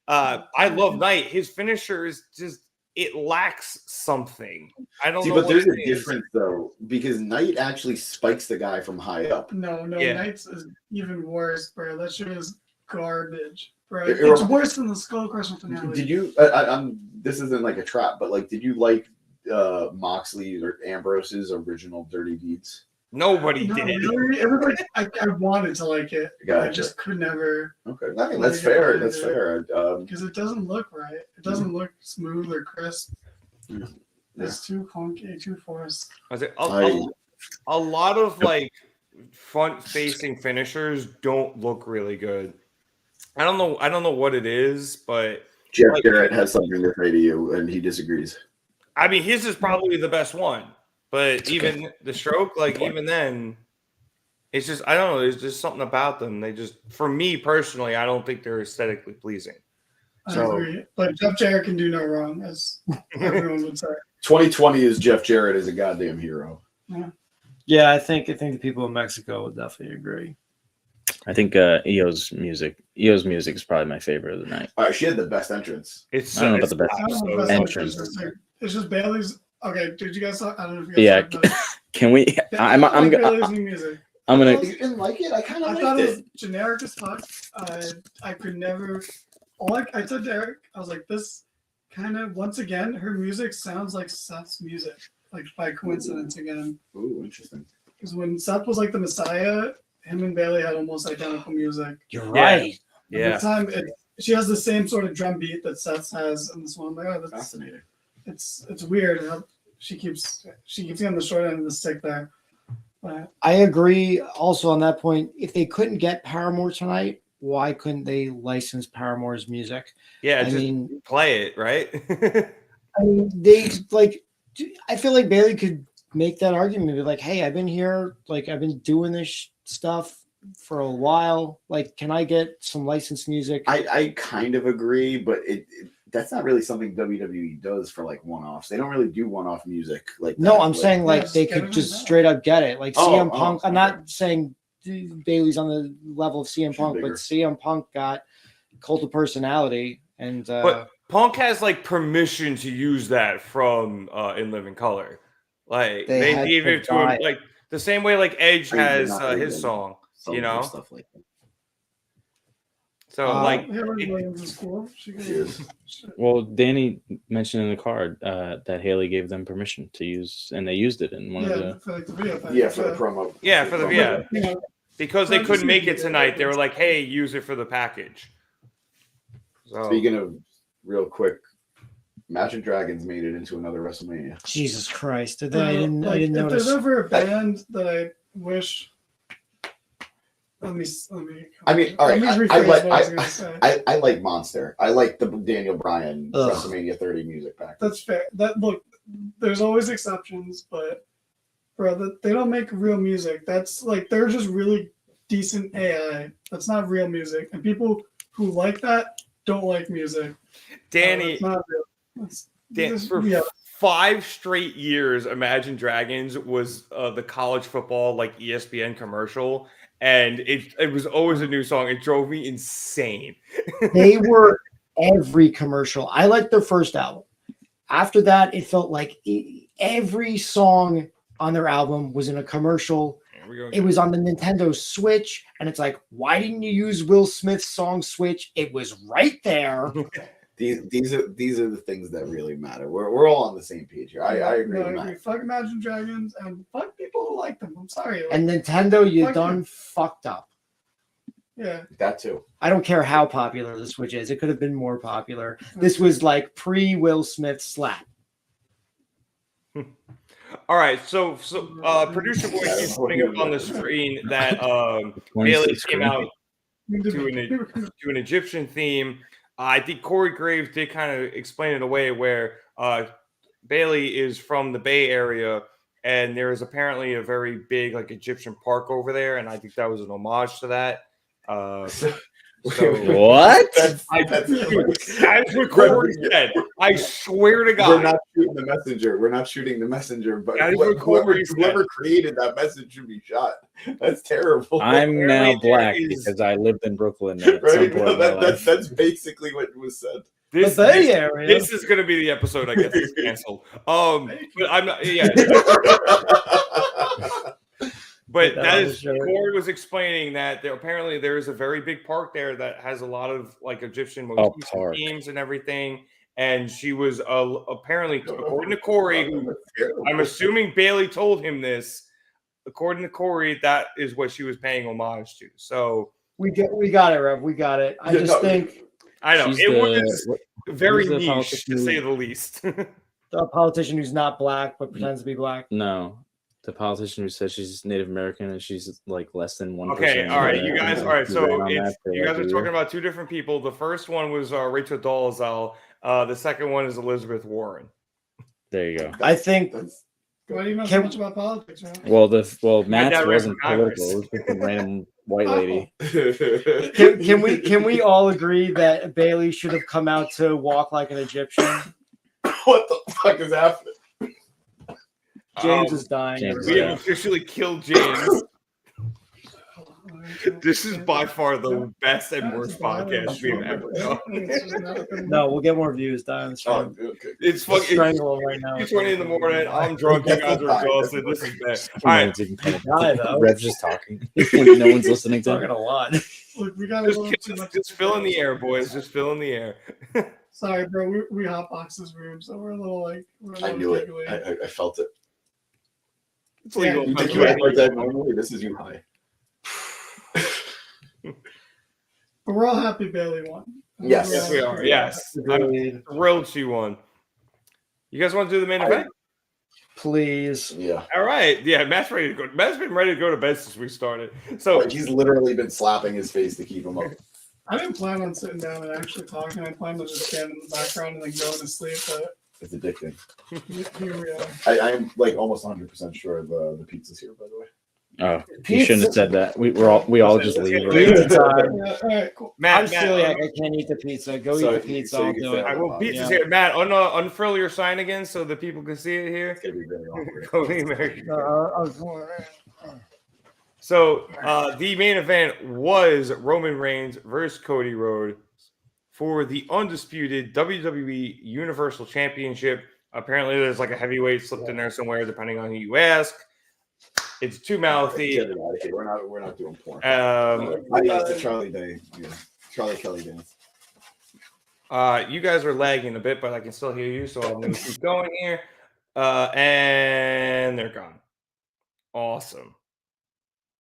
I love Knight. His finisher is just it lacks something. I don't know. But there's a difference though because Knight actually spikes the guy from high up. No, Knight's is even worse, bro. That shit is garbage. Right. It's worse than the Skull Crusher finale. Did you? This isn't like a trap, but like, did you like Moxley or Ambrose's original Dirty Deeds? Nobody did. Really? It was like I wanted to like it. Gotcha. I just could never. Okay, I mean that's fair. That's fair. Because it doesn't look right. It doesn't look smooth or crisp. Yeah. It's too funky, too forced. A lot of like front-facing finishers don't look really good. I don't know what it is, but Jeff Jarrett has something to say to you, and he disagrees. I mean, his is probably the best one, but even the stroke, like even then, it's just I don't know. There's just something about them. They just, for me personally, I don't think they're aesthetically pleasing. I agree, but Jeff Jarrett can do no wrong, as everyone would say. 2020 is Jeff Jarrett is a goddamn hero. Yeah, I think the people in Mexico would definitely agree. I think Iyo's music is probably my favorite of the night. She had the best entrance. I don't know about the best entrance. It's just Bayley's. Okay, did you guys? I don't know if you guys. Yeah, can we? I'm Bayley's new music. I'm gonna. You didn't like it? I kind of liked thought it. It was generic as fuck. I could never. I said to Eric, I was like, this kind of once again, her music sounds like Seth's music, like by coincidence again. Ooh, interesting. Because when Seth was like the Messiah, him and Bayley had almost identical music. You're right. Yeah. At the time, she has the same sort of drum beat that Seth has in this one. I'm like, oh, that's Fascinating. It's weird how she keeps getting the short end of the stick there. But I agree. Also on that point, if they couldn't get Paramore tonight, why couldn't they license Paramore's music? Yeah, play it, right? I mean, they like I feel like Bayley could make that argument, be like, "Hey, I've been here, like I've been doing this stuff for a while. Like, can I get some licensed music?" I kind of agree, but that's not really something WWE does for like one-offs. They don't really do one-off music like that. No, I'm saying like they could just straight up get it. Like CM Punk. I'm not saying Bayley's on the level of CM Punk, but CM Punk got Cult of Personality, and but Punk has like permission to use that from In Living Color. Like they gave it to him, like the same way like Edge has his song, you know. Stuff like that. So like, well, Danny mentioned in the card that Haley gave them permission to use, and they used it in one of the for the promo. Yeah, for the because they couldn't make it tonight. They were like, "Hey, use it for the package." So, speaking of real quick, Imagine Dragons made it into another WrestleMania. Jesus Christ! I didn't if notice. there's ever a band that I wish. Let me. I mean, all right. I like Monster. I like the Daniel Bryan WrestleMania 30 music package. That's fair. Look, there's always exceptions, but bro, they don't make real music. That's like they're just really decent AI. That's not real music, and people who like that don't like music. Danny, it's not real. for 5 straight years, Imagine Dragons was the college football like ESPN commercial. And it was always a new song. It drove me insane. They were every commercial. I liked their first album. After that, it felt like every song on their album was in a commercial. It was on the Nintendo Switch, and it's like, why didn't you use Will Smith's song Switch? It was right there. These are the things that really matter. We're all on the same page here. I agree. No, I agree. Fuck Imagine Dragons and fuck people who like them. I'm sorry. And Nintendo, you done fucked up. Yeah. That too. I don't care how popular the Switch is. It could have been more popular. This was like pre-Will Smith slap. All right, so producer boy keeps putting up on the screen that Bayley came out to an Egyptian theme. I think Corey Graves did kind of explain it away where Bayley is from the Bay Area, and there is apparently a very big like Egyptian park over there, and I think that was an homage to that. So what? That's what Corey said. I swear to God. We're not shooting the messenger. We're not shooting the messenger. But whoever created that message should be shot. That's terrible. I'm now black because I lived in Brooklyn. Right? No, that's basically what was said. This is going to be the episode I get canceled. But I'm not. Yeah. But Corey was explaining that apparently there is a very big park there that has a lot of like Egyptian motifs and themes and everything. And she was apparently, according to Corey, who I'm assuming Bayley told him this. According to Corey, that is what she was paying homage to. So we got it, Rev. We got it. I think I know it was very niche to say the least. A politician who's not black but pretends to be black. No. The politician who says she's Native American and she's like less than 1%. Okay, all right, you guys. All right, so you guys are talking about 2 different people. The first one was Rachel Dolezal. The second one is Elizabeth Warren. There you go. I think. Why do you know so much about politics, right? Well, Matt's wasn't political. It was just a random white lady. Can we all agree that Bayley should have come out to walk like an Egyptian? What the fuck is happening? James is dying. We have officially killed James. This is by far the best and worst podcast we've ever done. No, we'll get more views. Die on the Okay. It's fucking right now. 2:20 in the morning. I'm drunk. You guys are exhausted. This is bad. All right. Rev's just talking. No one's listening to him. Talking a lot. Look, we got just fill in the air, boys. Just fill in the air. Sorry, bro. We hotbox this room, so we're a little like. I knew it. I felt it. It's legal. You think you act like that normally? This is you high. But we're all happy Bayley won. Yes, we are. Yes, I'm thrilled she won. You guys want to do the main event? Please. Yeah. All right. Yeah, Matt's ready to go. Matt's been ready to go to bed since we started. So he's literally been slapping his face to keep him up. I didn't plan on sitting down and actually talking. I planned to just stand in the background and then go to sleep. But It's addicting. I am like almost 100% sure the pizza's here, by the way. Oh, you shouldn't have said that. We all just leave. Pizza time. Yeah, all right, cool. I'm celiac. I can't eat the pizza. Go eat the pizza. I'll do it. Well, pizza's here. Matt, unfurl your sign again so that people can see it here. It's gonna be really awkward. So the main event was Roman Reigns versus Cody Rhodes for the undisputed WWE Universal Championship. Apparently, there's like a heavyweight slipped in there somewhere, depending on who you ask. It's too mouthy. Get it out of here. We're not doing porn. I got the Charlie Kelly dance. You guys are lagging a bit, but I can still hear you, so I'm going to keep going here. And they're gone. Awesome.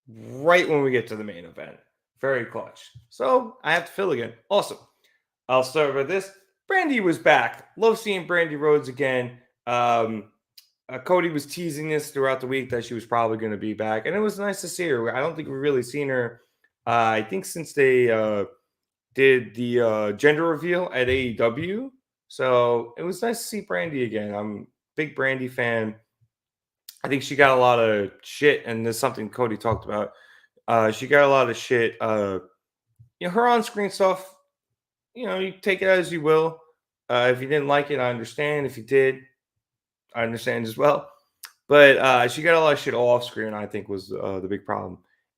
Right when we get to the main event. Very clutch. So I have to fill again. Awesome. I'll start with this. Brandy was back. Love seeing Brandy Rhodes again. Cody was teasing this throughout the week that she was probably going to be back, and it was nice to see her. I don't think we've really seen her, I think, since they did the gender reveal at AEW. So it was nice to see Brandy again. I'm a big Brandy fan. I think she got a lot of shit, and there's something Cody talked about. She got a lot of shit. Her on-screen stuff, you take it as you will. If you didn't like it, I understand. If you did, I understand as well. But she got a lot of shit off screen, I think, was the big problem.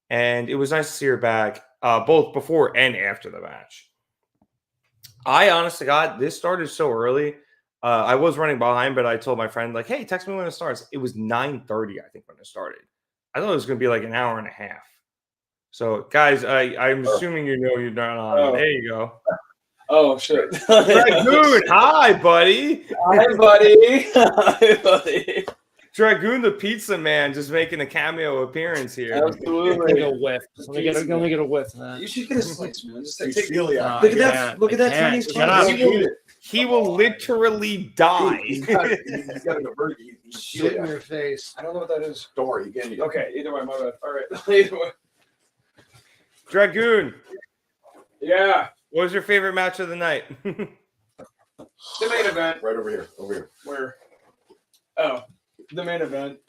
And it was nice to see her back, both before and after the match. I honestly this started so early. I was running behind, but I told my friend, like, hey, text me when it starts. It was 9:30, I think, when it started. I thought it was going to be like an hour and a half. So, guys, I'm assuming you're not on. Oh. There you go. Oh, shit. Dragoon, hi, buddy. Hi, buddy. Hi, buddy. Dragoon, the pizza man, just making a cameo appearance here. Absolutely. Get a whiff. Let me get a whiff of that. You should get a slice, man. Just take Look at that. Look at that Chinese He will literally die. He's got an allergy. Shit in your face. I don't know what that is. Don't worry, you get it. Okay, either way, my bad. All right. Either way. Dragoon. Yeah. What was your favorite match of the night? The main event. Right over here. Over here. Where? Oh, the main event.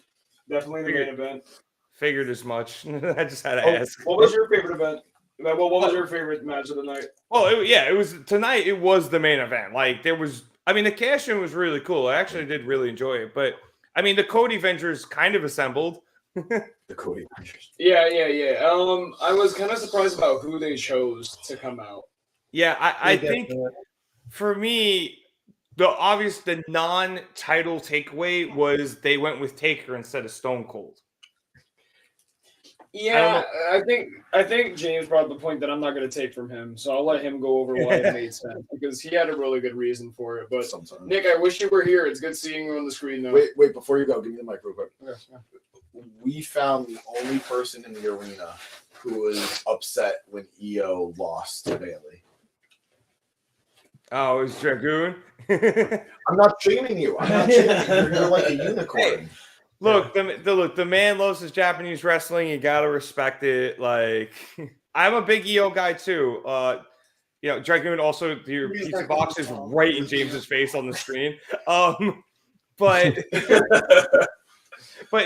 Definitely the main event. Figured as much. I just had to ask. What was your favorite event? Well, what was your favorite match of the night? Oh, it was tonight. It was the main event. Like the cash-in was really cool. I actually did really enjoy it. But the Cody Vengers kind of assembled. The Cody Vengers. Yeah. I was kind of surprised about who they chose to come out. Yeah, I think for me, the non-title takeaway was they went with Taker instead of Stone Cold. Yeah, I think James brought up the point that I'm not going to take from him, so I'll let him go over why it made sense because he had a really good reason for it. But sometimes. Nick, I wish you were here. It's good seeing you on the screen, though. Wait, before you go, give me the mic real quick. Yeah. We found the only person in the arena who was upset when Iyo lost to Bayley. Oh, it was Dragoon. I'm not shaming you. You're like a unicorn. Hey, look, the man loves his Japanese wrestling. You gotta respect it. Like, I'm a big Iyo guy too. Dragoon also your pizza box is right in James's face on the screen. But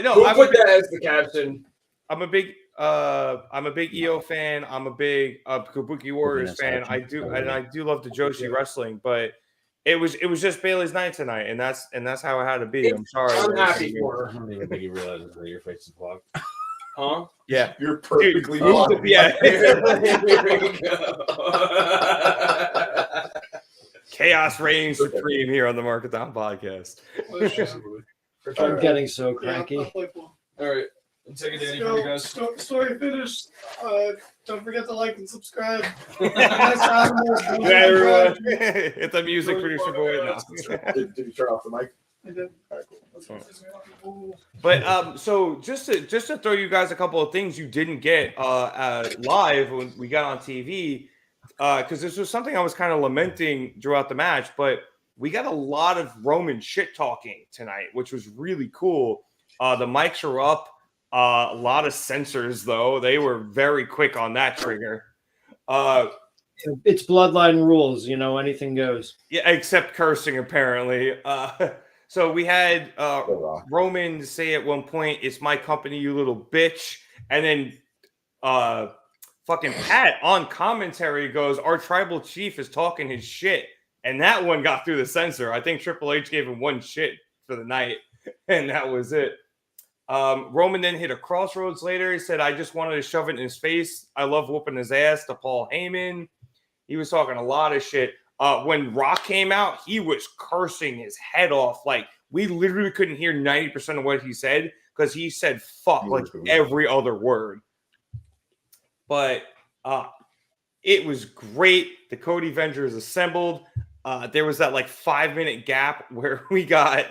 no, we'll put that as the caption. I'm a big Iyo fan. I'm a big Kabuki Warriors fan. I do love the Joshi wrestling, but it was just Bayley's night tonight, and that's how it had to be. I'm sorry. I'm happy for her. I think you realize that your face is blocked. Huh? Yeah, you're perfectly blocked. Yeah. Chaos reigns supreme here on the Market Down podcast. I'm getting so cranky. All right. Take it, Danny, for you guys. Story finished. Don't forget to like and subscribe. Everyone. It's a music producer boy now. Did you turn off the mic? I did. All right, cool. But so just to throw you guys a couple of things you didn't get live when we got on TV, because this was something I was kind of lamenting throughout the match, but we got a lot of Roman shit talking tonight, which was really cool. The mics are up. A lot of censors, though. They were very quick on that trigger. It's bloodline rules, anything goes. Yeah, except cursing apparently. So we had Roman say at one point, "It's my company, you little bitch," and then fucking Pat on commentary goes, "Our tribal chief is talking his shit," and that one got through the censor. I think Triple H gave him one shit for the night, and that was it. Roman then hit a crossroads later. He said, "I just wanted to shove it in his face. I love whooping his ass," to Paul Heyman. He was talking a lot of shit. When Rock came out, he was cursing his head off. Like, we literally couldn't hear 90% of what he said because he said fuck like every other word. But it was great. The Cody Vengers assembled. There was that like 5-minute gap where we got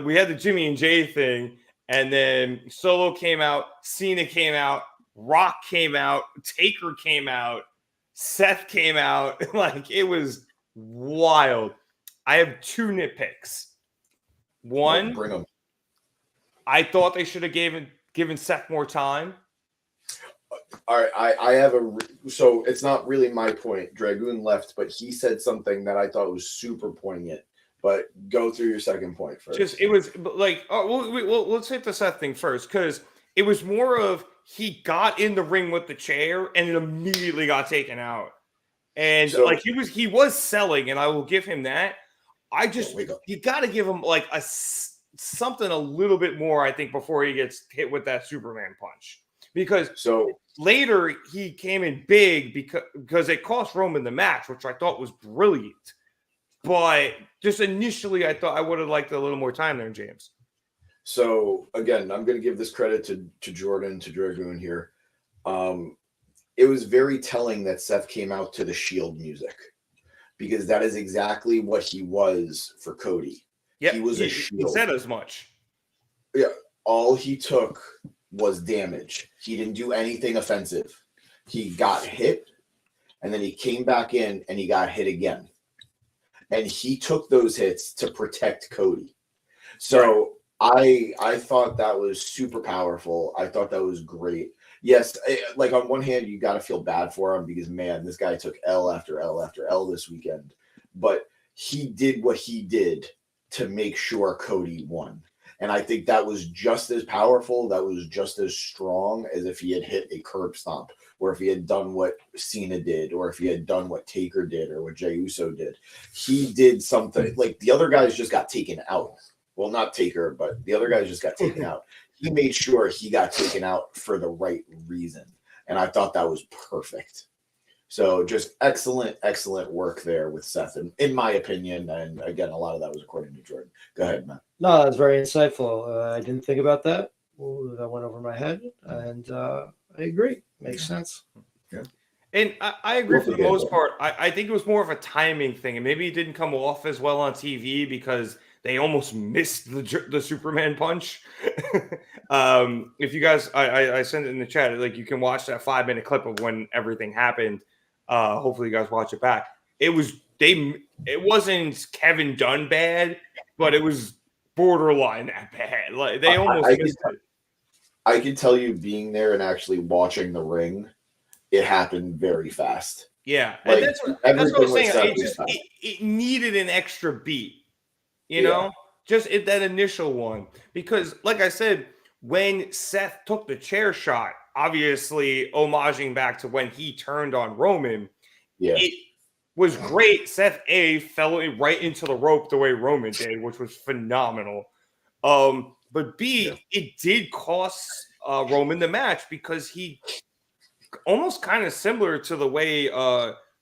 we had the Jimmy and Jay thing, and then Solo came out, Cena came out, Rock came out, Taker came out, Seth came out. Like, it was wild. I have 2 nitpicks. One, bring them. I thought they should have given Seth more time. All right, I have so it's not really my point. Dragoon left, but he said something that I thought was super poignant. But go through your second point first. It was like, let's hit the Seth thing first, because it was more of he got in the ring with the chair and it immediately got taken out, and like he was selling, and I will give him that. You got to give him like something a little bit more, I think, before he gets hit with that Superman punch, because later he came in big because it cost Roman the match, which I thought was brilliant. But just initially, I thought I would have liked a little more time there, James. So again, I'm going to give this credit to Jordan, to Dragoon here. It was very telling that Seth came out to the Shield music, because that is exactly what he was for Cody. Yeah, he was a Shield. He said as much. Yeah, all he took was damage. He didn't do anything offensive. He got hit, and then he came back in and he got hit again. And he took those hits to protect Cody. So I thought that was super powerful. I thought that was great. Yes, like on one hand, you got to feel bad for him because, man, this guy took L after L after L this weekend. But he did what he did to make sure Cody won. And I think that was just as powerful. That was just as strong as if he had hit a curb stomp, or if he had done what Cena did, or if he had done what Taker did, or what Jey Uso did. He did something. Like, the other guys just got taken out. Well, not Taker, but the other guys just got taken out. He made sure he got taken out for the right reason. And I thought that was perfect. So just excellent, excellent work there with Seth, in my opinion. And again, a lot of that was according to Jordan. Go ahead, Matt. No, that was very insightful. I didn't think about that. That went over my head. And I agree. Makes sense. Yeah. And I agree for the most part. I think it was more of a timing thing. And maybe it didn't come off as well on TV because they almost missed the Superman punch. If you guys, I sent it in the chat. Like, you can watch that 5-minute clip of when everything happened. Hopefully you guys watch it back. It wasn't Kevin Dunn bad, but it was borderline that bad. Like, they almost missed it. I can tell you, being there and actually watching the ring, it happened very fast. Yeah, like, and that's what I'm saying. It needed an extra beat. You know, just that initial one. Because, like I said, when Seth took the chair shot, obviously homaging back to when he turned on Roman, it was great. Seth fell right into the rope the way Roman did, which was phenomenal. But it did cost Roman the match, because he almost kind of similar to the way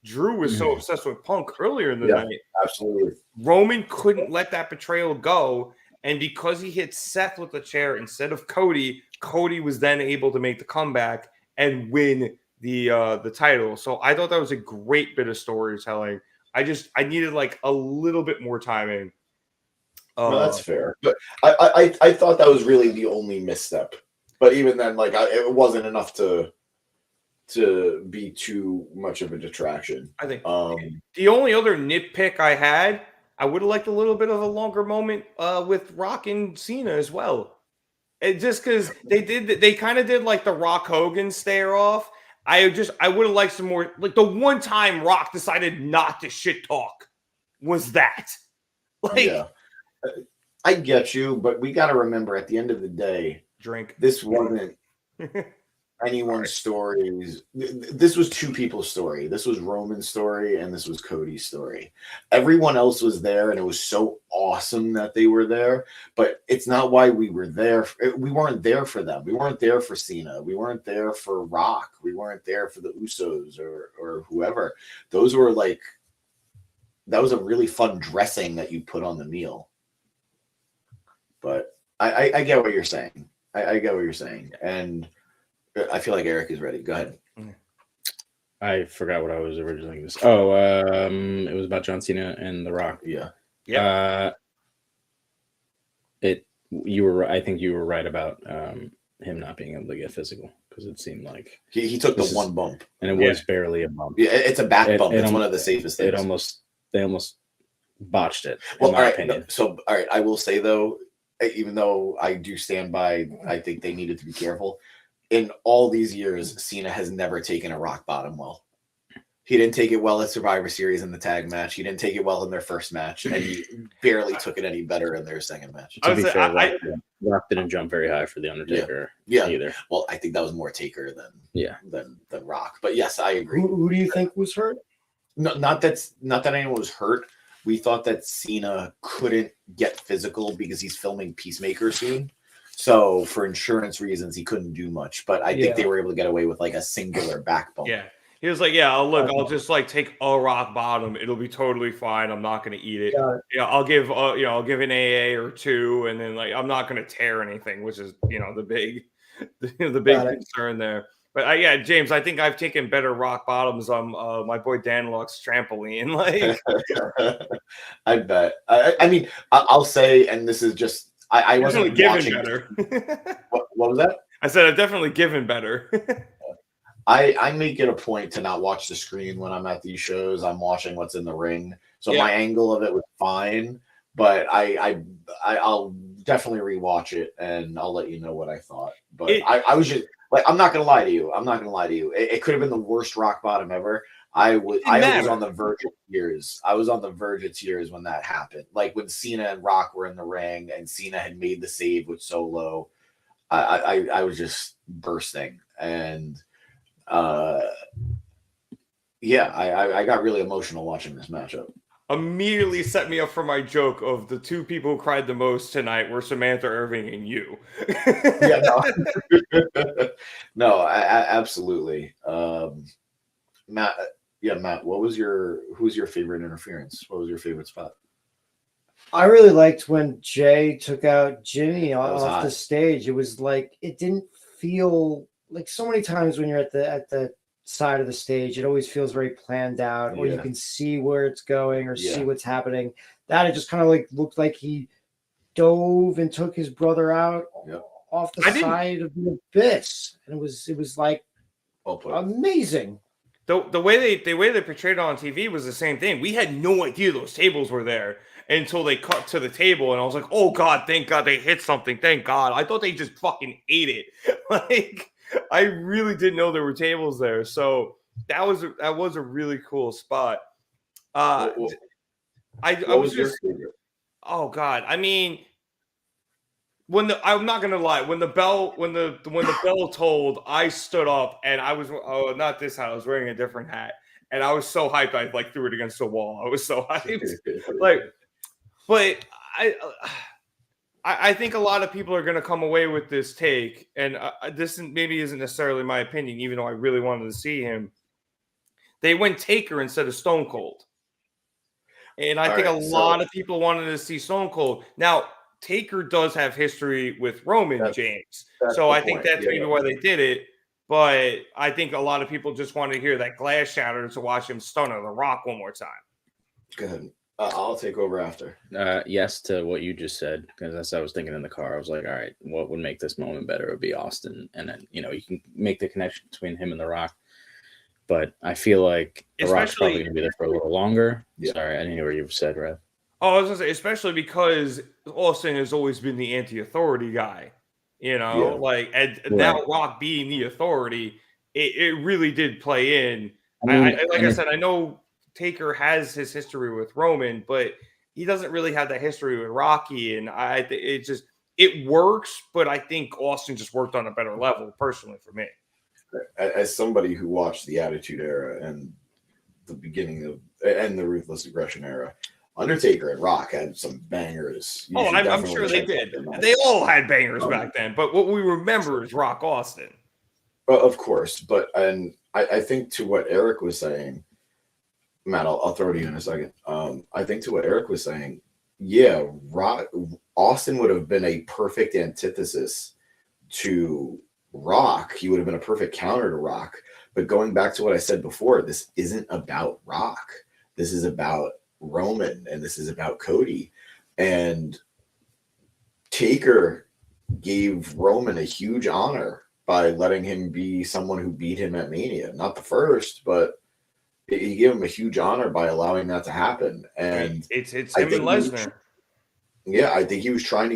Drew was so obsessed with Punk earlier in the night. Absolutely. Roman couldn't let that betrayal go, and because he hit Seth with the chair instead of Cody, Cody was then able to make the comeback and win the title. So I thought that was a great bit of storytelling. I needed like a little bit more timing. No, that's fair. But I thought that was really the only misstep. But even then, like, it wasn't enough to be too much of a detraction. I think the only other nitpick I would have liked a little bit of a longer moment with Rock and Cena as well. Just because they kind of did like the Rock Hogan stare off, I would have liked some more. Like the one time Rock decided not to shit talk was that. Like, yeah, I get you, but we got to remember at the end of the day, this wasn't anyone's stories. This was two people's story. This was Roman's story and this was Cody's story. Everyone else was there and it was so awesome that they were there, but it's not why we were there. We weren't there for them. We weren't there for Cena. We weren't there for Rock. We weren't there for the Usos or whoever. Those were like, that was a really fun dressing that you put on the meal. But I get what you're saying. I get what you're saying. And I feel like Eric is ready. Go ahead. I forgot what I was originally going to say. Oh, it was about John Cena and The Rock. Yeah. You were. I think you were right about him not being able to get physical because it seemed like he took the one bump, and it was barely a bump. Yeah, it's a back bump. It's one of the safest things. They almost botched it. Well, all right. All right. I will say though, even though I do stand by, I think they needed to be careful. In all these years, Cena has never taken a rock bottom well. He didn't take it well at Survivor Series in the tag match. He didn't take it well in their first match, and he barely took it any better in their second match. To be fair, Rock didn't jump very high for the Undertaker. Either. Well, I think that was more Taker than Rock. But yes, I agree. Who do you think was hurt? No, not that anyone was hurt. We thought that Cena couldn't get physical because he's filming Peacemaker soon. So for insurance reasons, he couldn't do much. But I think they were able to get away with like a singular back bump. Yeah. He was like, I'll just like take a rock bottom. It'll be totally fine. I'm not going to eat it. I'll give an AA or two. And then like, I'm not going to tear anything, which is, the big concern there. But James, I think I've taken better rock bottoms on my boy Dan Luck's trampoline. Like, I bet. I mean, I'll say, and this is just, I wasn't given better. What was that? I said I've definitely given better. I make it a point to not watch the screen when I'm at these shows. I'm watching what's in the ring. So my angle of it was fine, but I'll definitely rewatch it and I'll let you know what I thought. But I was just like, I'm not gonna lie to you. It could have been the worst rock bottom ever. I was on the verge of tears. I was on the verge of tears when that happened. Like when Cena and Rock were in the ring and Cena had made the save with Solo. I was just bursting. And I got really emotional watching this matchup. Immediately set me up for my joke of the two people who cried the most tonight were Samantha Irving and you. No, absolutely. Matt, who's your favorite interference? What was your favorite spot? I really liked when Jay took out Jimmy off the stage. It was like, it didn't feel like so many times when you're at the side of the stage, it always feels very planned out, or you can see where it's going or see what's happening. That it just kind of like looked like he dove and took his brother out off the side of the abyss, and it was like amazing. The way they portrayed it on TV was the same thing. We had no idea those tables were there until they cut to the table, and I was like, "Oh God, thank God they hit something! Thank God!" I thought they just fucking ate it. Like, I really didn't know there were tables there. So that was a really cool spot. I was just, oh God, I mean, I'm not gonna lie, when the bell tolled, I stood up and I was not this hat, I was wearing a different hat, and I was so hyped I like threw it against the wall. I was so hyped, but I think a lot of people are going to come away with this take, and this maybe isn't necessarily my opinion, even though I really wanted to see him. They went Taker instead of Stone Cold. And I think a lot of people wanted to see Stone Cold. Now, Taker does have history with Roman James. So I think that's maybe why they did it. But I think a lot of people just wanted to hear that glass shatter to watch him stun The Rock one more time. Go ahead. I'll take over after. Yes to what you just said, because that's what I was thinking in the car. I was like, all right, what would make this moment better? It would be Austin. And then, you can make the connection between him and The Rock. But I feel like The Rock's probably going to be there for a little longer. Yeah. Sorry, I didn't hear what you said, Rev. Oh, I was going to say, especially because Austin has always been the anti-authority guy. And now Rock being the authority, it really did play in. I said, I know Taker has his history with Roman, but he doesn't really have that history with Rocky, and it works, but I think Austin just worked on a better level, personally, for me. As somebody who watched the Attitude Era and the beginning of and the Ruthless Aggression Era, Undertaker and Rock had some bangers. I'm sure they did. They all had bangers back then, but what we remember is Rock Austin. Of course, but I think to what Eric was saying, Matt, I'll throw to you in a second. I think to what Eric was saying, yeah, Austin would have been a perfect antithesis to Rock. He would have been a perfect counter to Rock. But going back to what I said before, this isn't about Rock. This is about Roman, and this is about Cody. And Taker gave Roman a huge honor by letting him be someone who beat him at Mania. Not the first, but he gave him a huge honor by allowing that to happen. And it's him and Lesnar. Yeah, I think he was trying,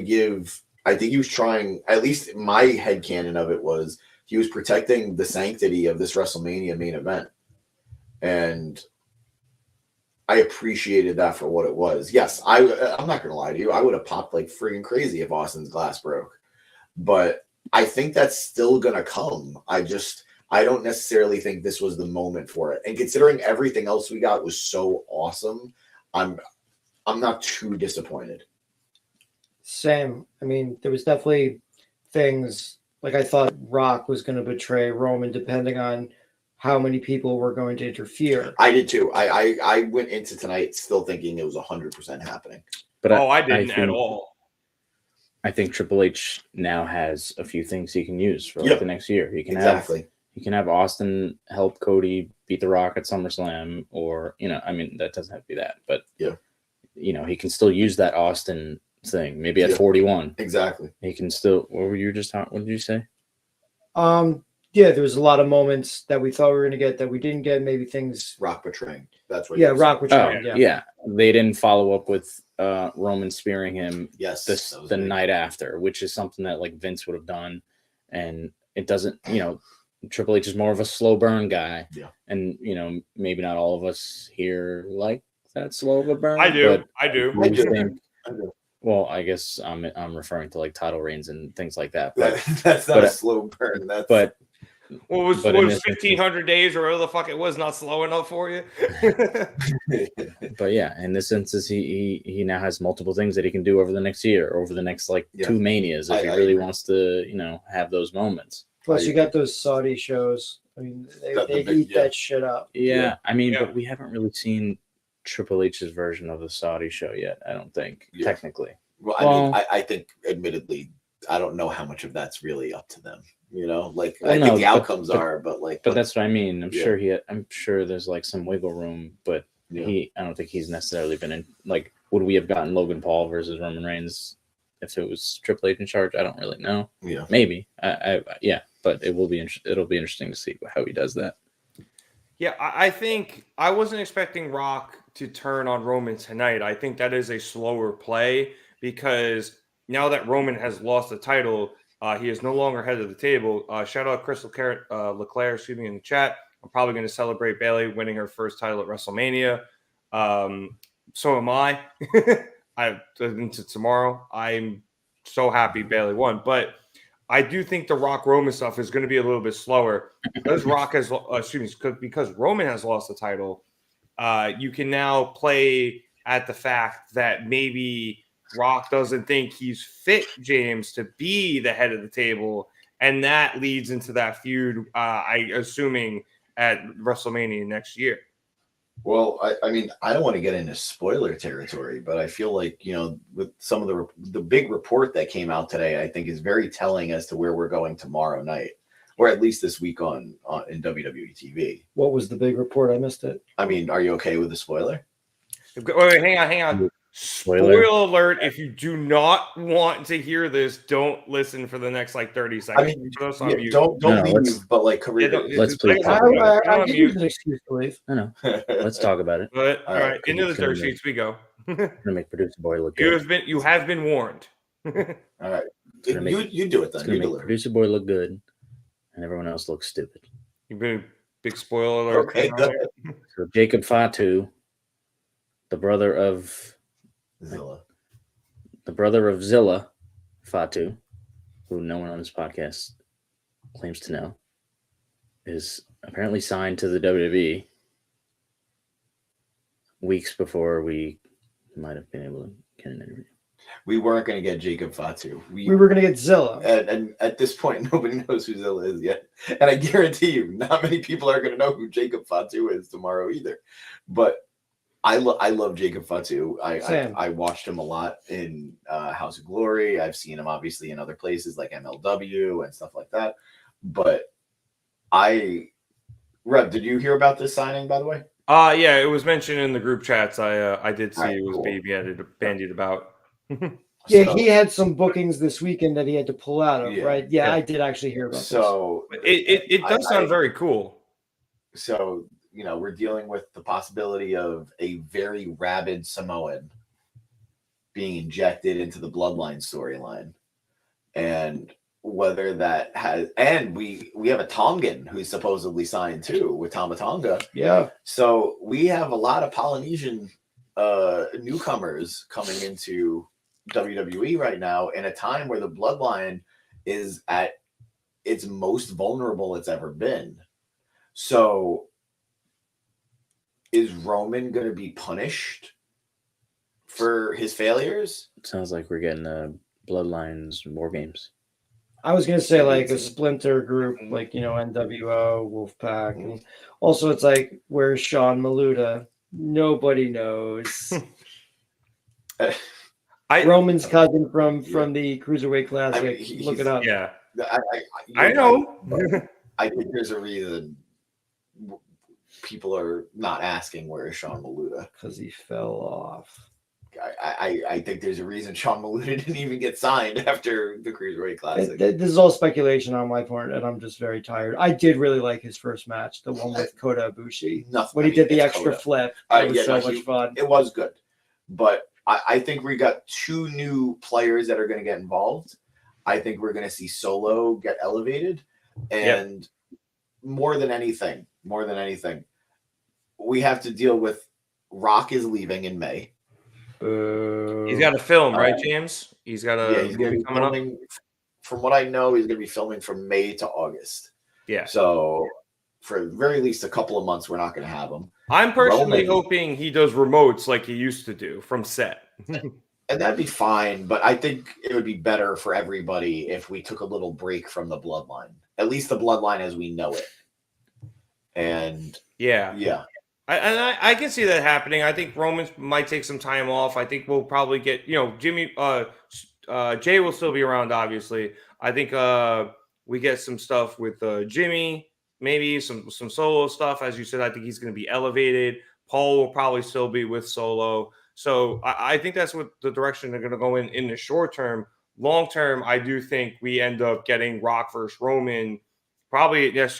at least my headcanon of it was, he was protecting the sanctity of this WrestleMania main event. And I appreciated that for what it was. Yes, I'm not going to lie to you. I would have popped like freaking crazy if Austin's glass broke. But I think that's still going to come. I don't necessarily think this was the moment for it. And considering everything else we got was so awesome, I'm not too disappointed. Same. I mean, there was definitely things like I thought Rock was going to betray Roman depending on how many people were going to interfere. I did too. I went into tonight still thinking it was 100% happening. But I didn't at all. I think Triple H now has a few things he can use for the next year. He can have Austin help Cody beat The Rock at SummerSlam, or that doesn't have to be that, but he can still use that Austin thing. Maybe at 41, exactly. He can still. What were you just talking? What did you say? Yeah, there was a lot of moments that we thought we were going to get that we didn't get. Maybe things Rock betraying. That's what. Yeah, Rock betraying. Yeah, they didn't follow up with Roman spearing him. Yes, the night after, which is something that like Vince would have done, and it doesn't. Triple H is more of a slow burn guy. Yeah, and maybe not all of us here like that slow of a burn. I do. I do. Well, I guess I'm referring to like title reigns and things like that. But that's not a slow burn. Was 1,500 days or whatever the fuck it was not slow enough for you? But yeah, in this instance, he now has multiple things that he can do over the next year, or over the next 2 Manias, if he really wants to, have those moments. Plus, you got those Saudi shows. I mean, they eat that shit up. Yeah, I mean, but we haven't really seen Triple H's version of the Saudi show yet. I don't think technically. Well, I think, admittedly, I don't know how much of that's really up to them. I think the outcomes are, but that's what I mean. I'm sure there's some wiggle room, but I don't think he's necessarily been in. Would we have gotten Logan Paul versus Roman Reigns if it was Triple H in charge? I don't really know. Yeah, maybe. But it'll be interesting to see how he does that. Yeah, I think I wasn't expecting Rock to turn on Roman tonight. I think that is a slower play because now that Roman has lost the title, he is no longer head of the table. Shout out Chris Leclerc, in the chat. I'm probably going to celebrate Bayley winning her first title at WrestleMania. So am I. Into tomorrow. I'm so happy Bayley won, but I do think the Rock Roman stuff is going to be a little bit slower because because Roman has lost the title. You can now play at the fact that maybe Rock doesn't think he's fit, James, to be the head of the table, and that leads into that feud. Assuming at WrestleMania next year. Well, I mean, I don't want to get into spoiler territory, but I feel like, with some of the big report that came out today, I think is very telling as to where we're going tomorrow night, or at least this week in WWE TV. What was the big report? I missed it. I mean, are you okay with the spoiler? Wait, hang on. Spoiler alert. If you do not want to hear this, don't listen for the next 30 seconds. I mean, don't leave, but let's please talk about it. I use an excuse to leave. I know. Let's talk about it. But, all right, into the dirt sheets we go. Gonna make Producer Boy look good. You have been warned. All right, you do it then. It's gonna make Producer Boy look good, and everyone else looks stupid. You've been a big spoiler alert. Okay, So Jacob Fatu, the brother of Zilla. Fatu, who no one on this podcast claims to know, is apparently signed to the WWE weeks before we might have been able to get an interview. We weren't going to get Jacob Fatu. We were going to get Zilla. And at this point, nobody knows who Zilla is yet. And I guarantee you, not many people are going to know who Jacob Fatu is tomorrow either. But I love Jacob Fatu. I watched him a lot in House of Glory. I've seen him obviously in other places like MLW and stuff like that. But Rev, did you hear about this signing, by the way? Yeah, it was mentioned in the group chats. I did see Right, it was cool. bandied about. Yeah, he had some bookings this weekend that he had to pull out of, right? Yeah, I did actually hear about this. So it does sound very cool. So, we're dealing with the possibility of a very rabid Samoan being injected into the Bloodline storyline. And whether that has, and we have a Tongan who's supposedly signed too with Tama Tonga. Yeah. So we have a lot of Polynesian newcomers coming into WWE right now in a time where the Bloodline is at its most vulnerable it's ever been. So is Roman going to be punished for his failures? It sounds like we're getting Bloodlines War Games. I was going to say like a splinter group, like, NWO, Wolfpack. And also it's like, where's Sean Maluda? Nobody knows. Roman's cousin from the Cruiserweight Classic. Look it up. Yeah. I know. I think there's a reason people are not asking where is Sean Maluda. Because he fell off. I think there's a reason Sean Maluda didn't even get signed after the Cruiserweight Classic. This is all speculation on my part, and I'm just very tired. I did really like his first match, the one with Kota Ibushi. When he did the extra flip. It was so much fun. It was good. But I think we got two new players that are going to get involved. I think we're going to see Solo get elevated. And more than anything, we have to deal with Rock is leaving in May. He's got to film, right, James? He's got to. Yeah, he's going to be filming. From what I know, he's going to be filming from May to August. Yeah. So for the very least a couple of months, we're not going to have him. I'm personally hoping he does remotes like he used to do from set. And that'd be fine, but I think it would be better for everybody if we took a little break from the Bloodline. At least the Bloodline as we know it. And yeah. I can see that happening. I think Roman might take some time off. I think we'll probably get, Jimmy, Jay will still be around, obviously. I think we get some stuff with Jimmy, maybe some Solo stuff. As you said, I think he's going to be elevated. Paul will probably still be with Solo. So I think that's what the direction they're going to go in the short term. Long term, I do think we end up getting Rock versus Roman probably next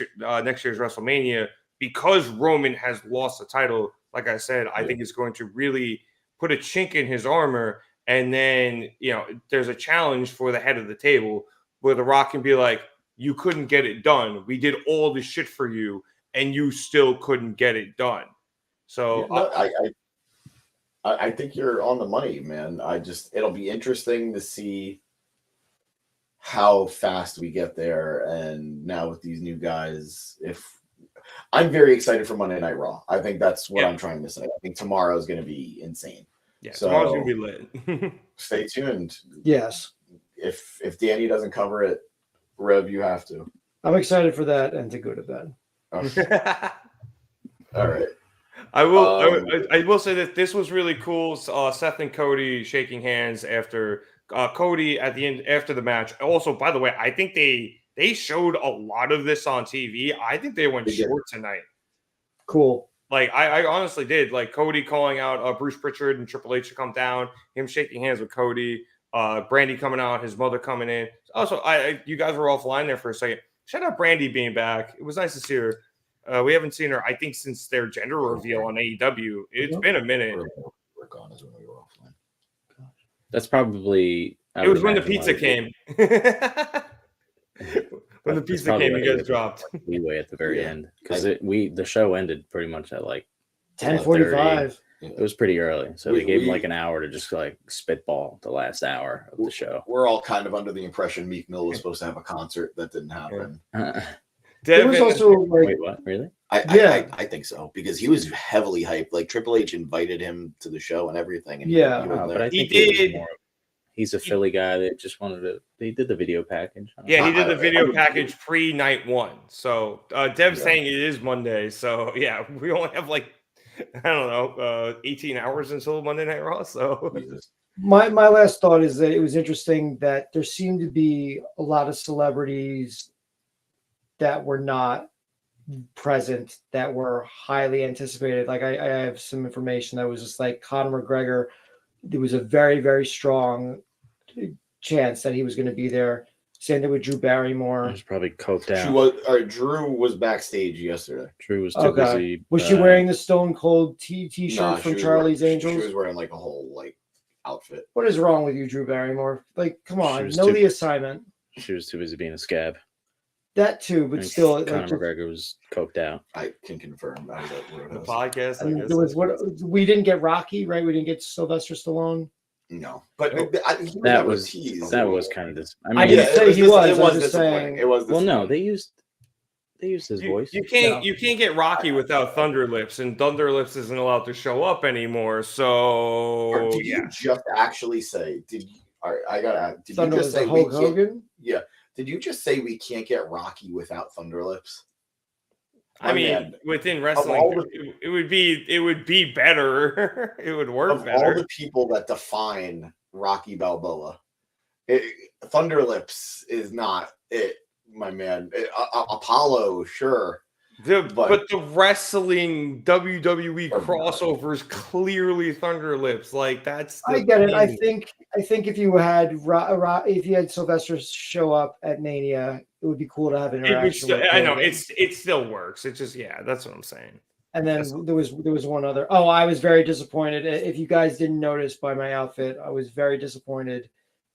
year's WrestleMania. Because Roman has lost the title, like I said, I think it's going to really put a chink in his armor. And then, there's a challenge for the head of the table where The Rock can be like, you couldn't get it done. We did all this shit for you, and you still couldn't get it done. So I think you're on the money, man. It'll be interesting to see how fast we get there. And now with these new guys, I'm very excited for Monday Night Raw. I think that's what I'm trying to say. I think tomorrow is going to be insane. Yeah, so tomorrow's going to be lit. Stay tuned. Yes. If Danny doesn't cover it, Rev, you have to. I'm excited for that and to go to bed. Okay. All right. I will say that this was really cool. Seth and Cody shaking hands after Cody at the end after the match. Also, by the way, I think they showed a lot of this on TV. I think they went short tonight. Cool. Like I honestly did. Like Cody calling out Bruce Pritchard and Triple H to come down. Him shaking hands with Cody. Brandy coming out. His mother coming in. Also, you guys were offline there for a second. Shout out Brandy being back. It was nice to see her. We haven't seen her, I think, since their gender reveal on AEW. It's been a minute. We're gone as when we were offline. That's probably. It was when the pizza came. When the pizza came, you guys dropped. Leeway at the very end because the show ended pretty much at like 10:45. It was pretty early, so they gave him like an hour to just like spitball the last hour of the show. We're all kind of under the impression Meek Mill was supposed to have a concert that didn't happen. There was also like, wait, what? Really? I think so because he was heavily hyped. Like Triple H invited him to the show and everything. And but I think he's a Philly guy that just wanted to. They did the video package. Yeah, he did the video package pre-night one. So Dev's saying it is Monday. So yeah, we only have like I don't know 18 hours until Monday Night Raw. So my last thought is that it was interesting that there seemed to be a lot of celebrities that were not present that were highly anticipated. Like I have some information that was just like Conor McGregor. There was a very, very strong chance that he was going to be there. Same thing with Drew Barrymore. He was probably coked out. Drew was backstage yesterday. Drew was too busy. Was she wearing the Stone Cold t-shirt from Charlie's Angels? She was wearing like a whole like outfit. What is wrong with you, Drew Barrymore? Like, come on, know the assignment. She was too busy being a scab. That too, but still, Conor McGregor was coked out. I can confirm that. The podcast. I mean, there was we didn't get Rocky, right? We didn't get Sylvester Stallone. No, but that was kind of this. I didn't say he was. I was just saying it was. Well, no, they used his voice. You can't get Rocky without Thunder Lips, and Thunder Lips isn't allowed to show up anymore. So did you just actually say? Did you just say Hulk Hogan? Yeah. Did you just say we can't get Rocky without Thunder Lips? I mean, within wrestling, it would be better. It would work better. All the people that define Rocky Balboa, Thunder Lips is not it, my man. Apollo, sure. But the wrestling WWE crossover is clearly Thunder Lips. Like that's. I get it. I think if you had Sylvester show up at Mania, it would be cool to have an interaction. I know it still works. It's just that's what I'm saying. And then there was one other. Oh, I was very disappointed. If you guys didn't notice by my outfit, I was very disappointed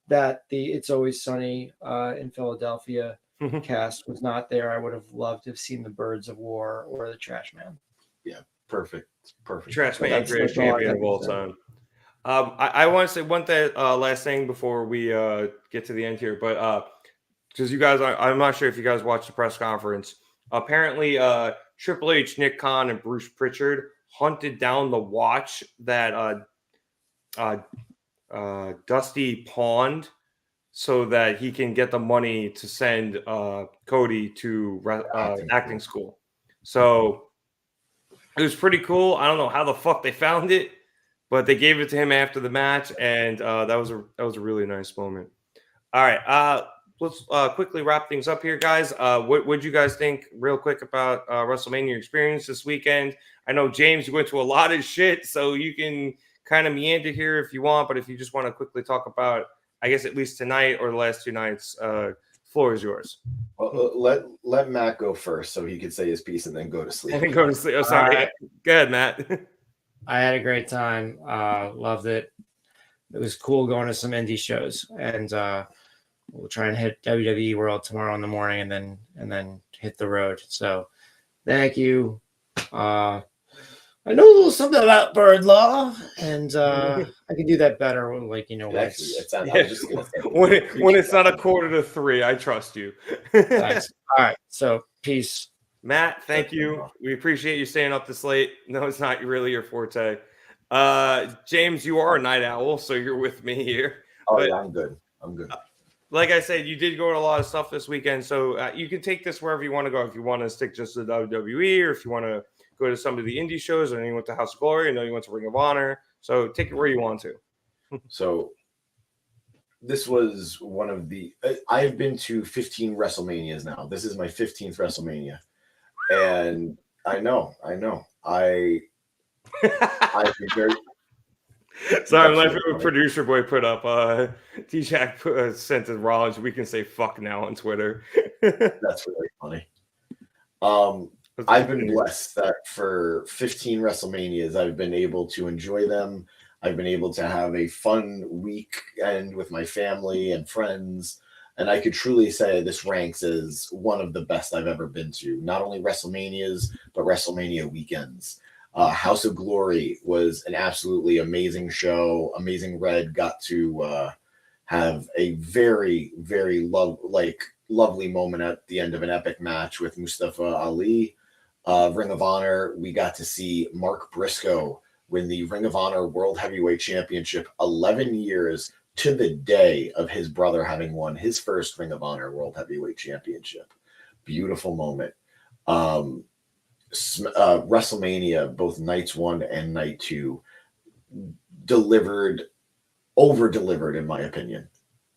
that the It's Always Sunny in Philadelphia cast was not there. I would have loved to have seen the Birds of War or the Trash Man. Yeah, perfect. Trash Man, great champion of all time. I want to say one last thing before we get to the end here, but because you guys, I'm not sure if you guys watched the press conference. Apparently, Triple H, Nick Khan, and Bruce Pritchard hunted down the watch that Dusty pawned, so that he can get the money to send Cody to acting school. So it was pretty cool. I don't know how the fuck they found it, but they gave it to him after the match, and that was a really nice moment. All right, let's quickly wrap things up here, guys. What would you guys think, real quick, about WrestleMania experience this weekend? I know James, you went to a lot of shit, so you can kind of meander here if you want, but if you just want to quickly talk about, I guess, at least tonight or the last two nights, floor is yours. Well, let Matt go first so he could say his piece and then go to sleep. And then go to sleep. Oh, sorry. Right. Go ahead, Matt. I had a great time. Loved it. It was cool going to some indie shows, and we'll try and hit WWE World tomorrow in the morning, and then hit the road. So, thank you. I know a little something about bird law, and I can do that better. Like, when it's not 2:45, I trust you. Nice. All right. So, peace. Matt, thank you. We appreciate you staying up this late. No, it's not really your forte. James, you are a night owl, so you're with me here. Yeah, I'm good. Like I said, you did go to a lot of stuff this weekend, so you can take this wherever you want to go. If you want to stick just to WWE, or if you want to go to some of the indie shows. I know you went to House of Glory. I know you went to Ring of Honor. So take it where you want to. So this was one of the I've been to 15 WrestleManias now. This is my 15th WrestleMania. And I know. I've been very Sorry, my favorite producer boy put up T-Jack sent to Rollins, we can say fuck now on Twitter. That's really funny. I've been blessed that for 15 WrestleManias, I've been able to enjoy them. I've been able to have a fun weekend with my family and friends. And I could truly say this ranks as one of the best I've ever been to. Not only WrestleManias, but WrestleMania weekends. House of Glory was an absolutely amazing show. Amazing Red got to have a very, very lovely moment at the end of an epic match with Mustafa Ali. Ring of Honor, we got to see Mark Briscoe win the Ring of Honor World Heavyweight Championship 11 years to the day of his brother having won his first Ring of Honor World Heavyweight Championship. Beautiful moment. WrestleMania, both nights 1 and night 2, over-delivered in my opinion.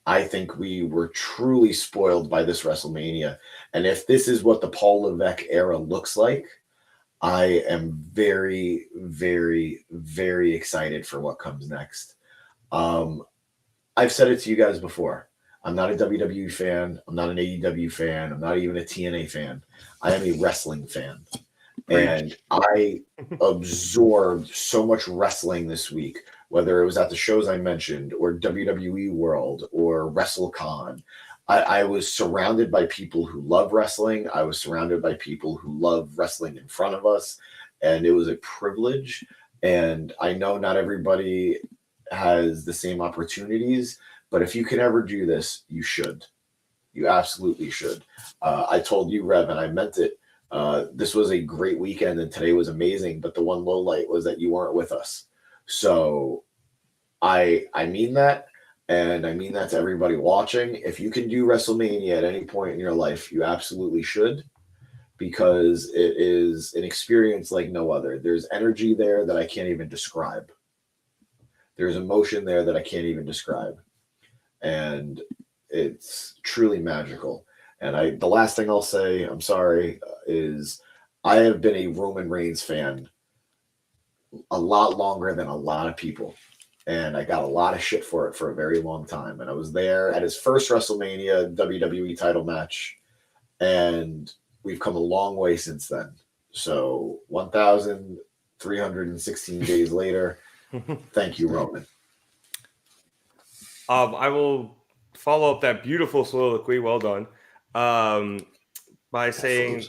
I think we were truly spoiled by this WrestleMania. And if this is what the Paul Levesque era looks like, I am very, very, very excited for what comes next. I've said it to you guys before. I'm not a WWE fan. I'm not an AEW fan. I'm not even a TNA fan. I am a wrestling fan. And I absorbed so much wrestling this week, whether it was at the shows I mentioned or WWE World or WrestleCon. I was surrounded by people who love wrestling. I was surrounded by people who love wrestling in front of us. And it was a privilege. And I know not everybody has the same opportunities, but if you can ever do this, you should. You absolutely should. I told you, Rev, and I meant it. This was a great weekend and today was amazing, but the one low light was that you weren't with us. So I mean that, and I mean that to everybody watching. If you can do WrestleMania at any point in your life, you absolutely should, because it is an experience like no other. There's energy there that I can't even describe. There's emotion there that I can't even describe. And it's truly magical. And the last thing I'll say, I'm sorry, is I have been a Roman Reigns fan a lot longer than a lot of people. And I got a lot of shit for it for a very long time. And I was there at his first WrestleMania WWE title match. And we've come a long way since then. So 1,316 days later, thank you, Roman. I will follow up that beautiful soliloquy. Well done. By saying,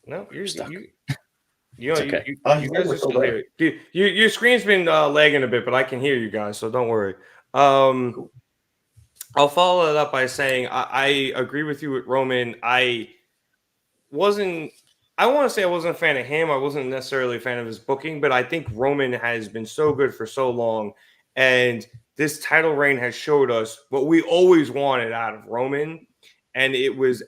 no, you're stuck. You guys are still here. Your screen's been lagging a bit, but I can hear you guys, so don't worry. I'll follow it up by saying I agree with you with Roman. I want to say I wasn't a fan of him. I wasn't necessarily a fan of his booking, but I think Roman has been so good for so long, and this title reign has showed us what we always wanted out of Roman, and it was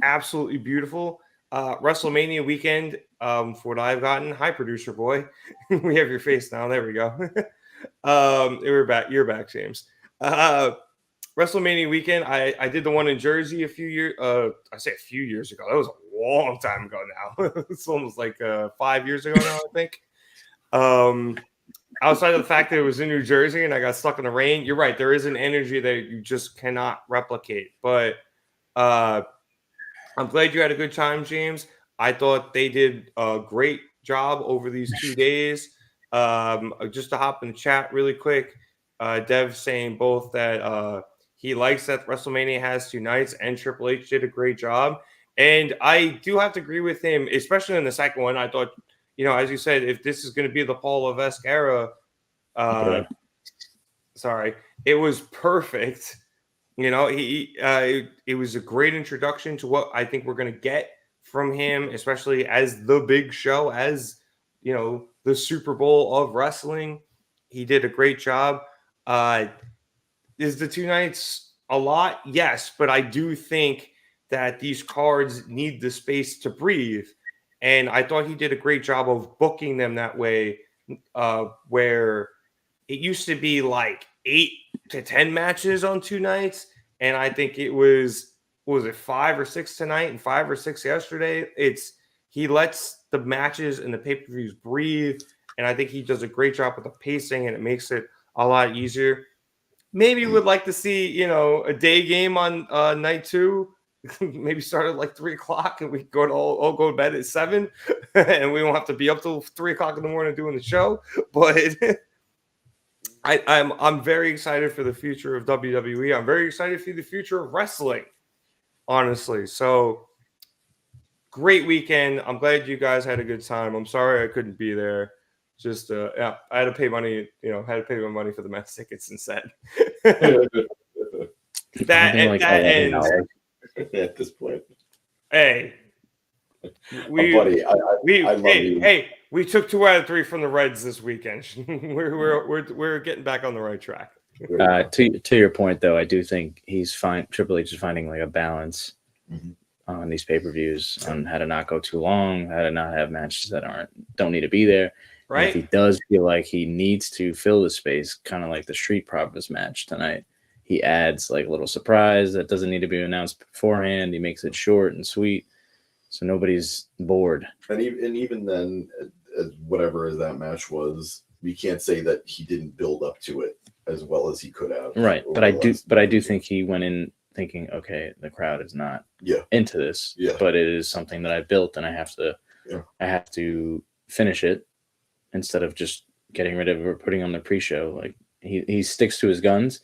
absolutely beautiful. WrestleMania weekend, for what I've gotten. Hi, producer boy. We have your face now. There we go. We're back. You're back, James. WrestleMania weekend, I did the one in Jersey a few years. I say a few years ago. That was a long time ago now. It's almost like 5 years ago now, I think. Outside of the fact that it was in New Jersey and I got stuck in the rain, you're right. There is an energy that you just cannot replicate. But I'm glad you had a good time, James. I thought they did a great job over these 2 days. Just to hop in the chat really quick, Dev saying both that he likes that WrestleMania has 2 nights and Triple H did a great job. And I do have to agree with him, especially in the second one. I thought, as you said, if this is going to be the Paul Levesque era, it was perfect. It was a great introduction to what I think we're going to get from him, especially as the big show, as the Super Bowl of wrestling. He did a great job. Is the 2 nights a lot? Yes, but I do think that these cards need the space to breathe. And I thought he did a great job of booking them that way, where it used to be like 8 to 10 matches on 2 nights. And I think it was 5 or 6 tonight and 5 or 6 yesterday. He lets the matches and the pay-per-views breathe. And I think he does a great job with the pacing and it makes it a lot easier. Maybe would like to see, a day game on night 2. Maybe start at like 3 o'clock and we all go to bed at 7 and we won't have to be up till 3 o'clock in the morning doing the show. But I'm very excited for the future of WWE. I'm very excited for the future of wrestling, honestly. So great weekend. I'm glad you guys had a good time. I'm sorry I couldn't be there. Just I had to pay money, had to pay my money for the Mets tickets instead. that ends at this point. Hey, buddy, I love you. Hey, we took 2 out of 3 from the Reds this weekend. we're getting back on the right track. To your point, though, I do think he's fine. Triple H is finding like a balance on these pay-per-views on how to not go too long, how to not have matches that don't need to be there. Right. And if he does feel like he needs to fill the space, kind of like the Street Profits match tonight, he adds like a little surprise that doesn't need to be announced beforehand. He makes it short and sweet, so nobody's bored. And even then, as whatever as that match was, we can't say that he didn't build up to it as well as he could have. Right, but I do think he went in thinking, okay, the crowd is not into this, but it is something that I built, and I have to finish it instead of just getting rid of it or putting on the pre-show. Like he sticks to his guns,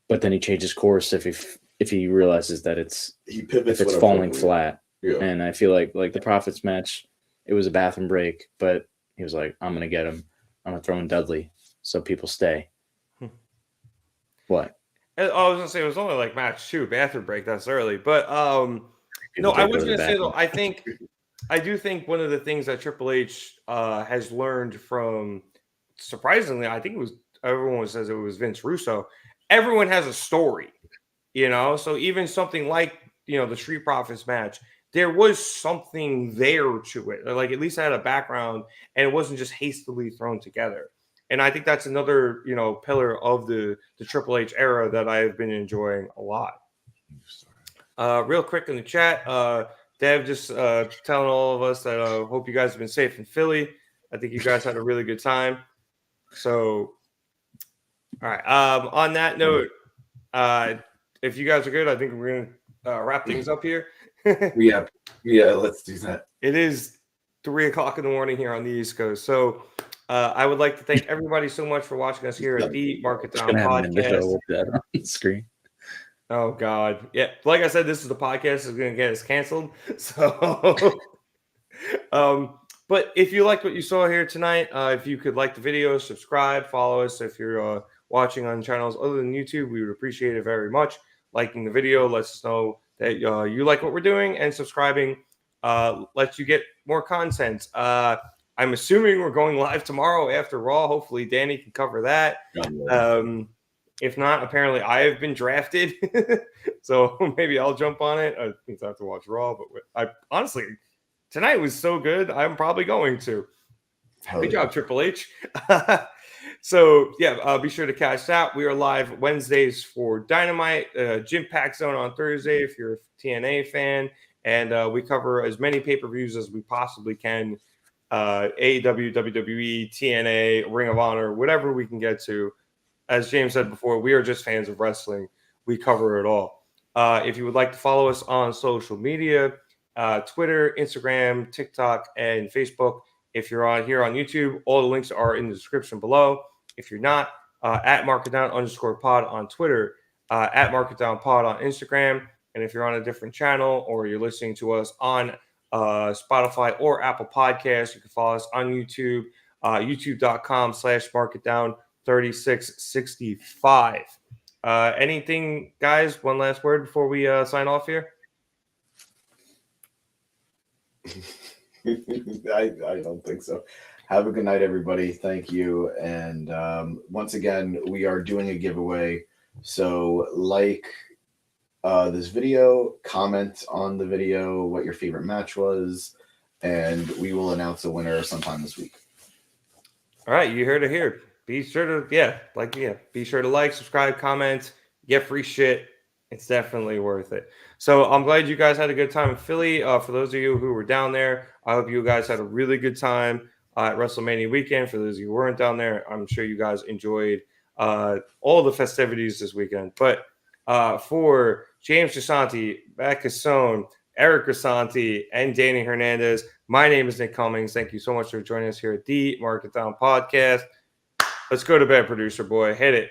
but then he changes course if he realizes that it's falling flat. Yeah. And I feel like the Profits match, it was a bathroom break, but he was like, I'm gonna get him. I'm gonna throw in Dudley so people stay. What? I was gonna say it was only like match 2, bathroom break. That's early, but no, I was gonna say though. I do think one of the things that Triple H has learned from, surprisingly, I think everyone says it was Vince Russo. Everyone has a story, So even something like the Street Profits match, there was something there to it. Like at least it had a background, and it wasn't just hastily thrown together. And I think that's another, pillar of the Triple H era that I've been enjoying a lot. Real quick in the chat, Dev just telling all of us that hope you guys have been safe in Philly. I think you guys had a really good time. So, all right. On that note, if you guys are good, I think we're going to wrap things up here. Yeah, let's do that. It is 3:00 in the morning here on the East Coast. So I would like to thank everybody so much for watching us here at the Market Down Podcast. That on the screen. Oh God. Yeah. Like I said, this is the podcast is going to get us canceled. So, but if you liked what you saw here tonight, if you could like the video, subscribe, follow us. If you're watching on channels other than YouTube, we would appreciate it very much. Liking the video lets us know that you like what we're doing, and subscribing lets you get more content. I'm assuming we're going live tomorrow after Raw. Hopefully Danny can cover that. If not, apparently I have been drafted. So maybe I'll jump on it. I think I have to watch Raw, but honestly, tonight was so good. I'm probably going to. Good job, Triple H. So yeah, be sure to catch that. We are live Wednesdays for Dynamite, Gym Pack Zone on Thursday if you're a TNA fan, and we cover as many pay-per-views as we possibly can. AEW, WWE, TNA, Ring of Honor, whatever we can get to. As James said before, we are just fans of wrestling. We cover it all. If you would like to follow us on social media, Twitter, Instagram, TikTok, and Facebook. If you're on here on YouTube, all the links are in the description below. If you're not, at @marketdown_pod on Twitter, at @marketdownpod on Instagram. And if you're on a different channel or you're listening to us on Spotify or Apple Podcasts, you can follow us on YouTube, youtube.com/marketdown3665. Anything, guys? One last word before we sign off here? I don't think so. Have a good night, everybody. Thank you. And once again, we are doing a giveaway. So like this video, comment on the video what your favorite match was, and we will announce a winner sometime this week. All right, you heard it here. Be sure to be sure to like, subscribe, comment, get free shit. It's definitely worth it. So I'm glad you guys had a good time in Philly. For those of you who were down there, I hope you guys had a really good time at WrestleMania weekend. For those of you who weren't down there, I'm sure you guys enjoyed all the festivities this weekend. But for James Gisanti, Matt Cassone, Eric Grisanti, and Danny Hernandez, my name is Nick Cummings. Thank you so much for joining us here at the Market Down Podcast. Let's go to bed, producer boy. Hit it.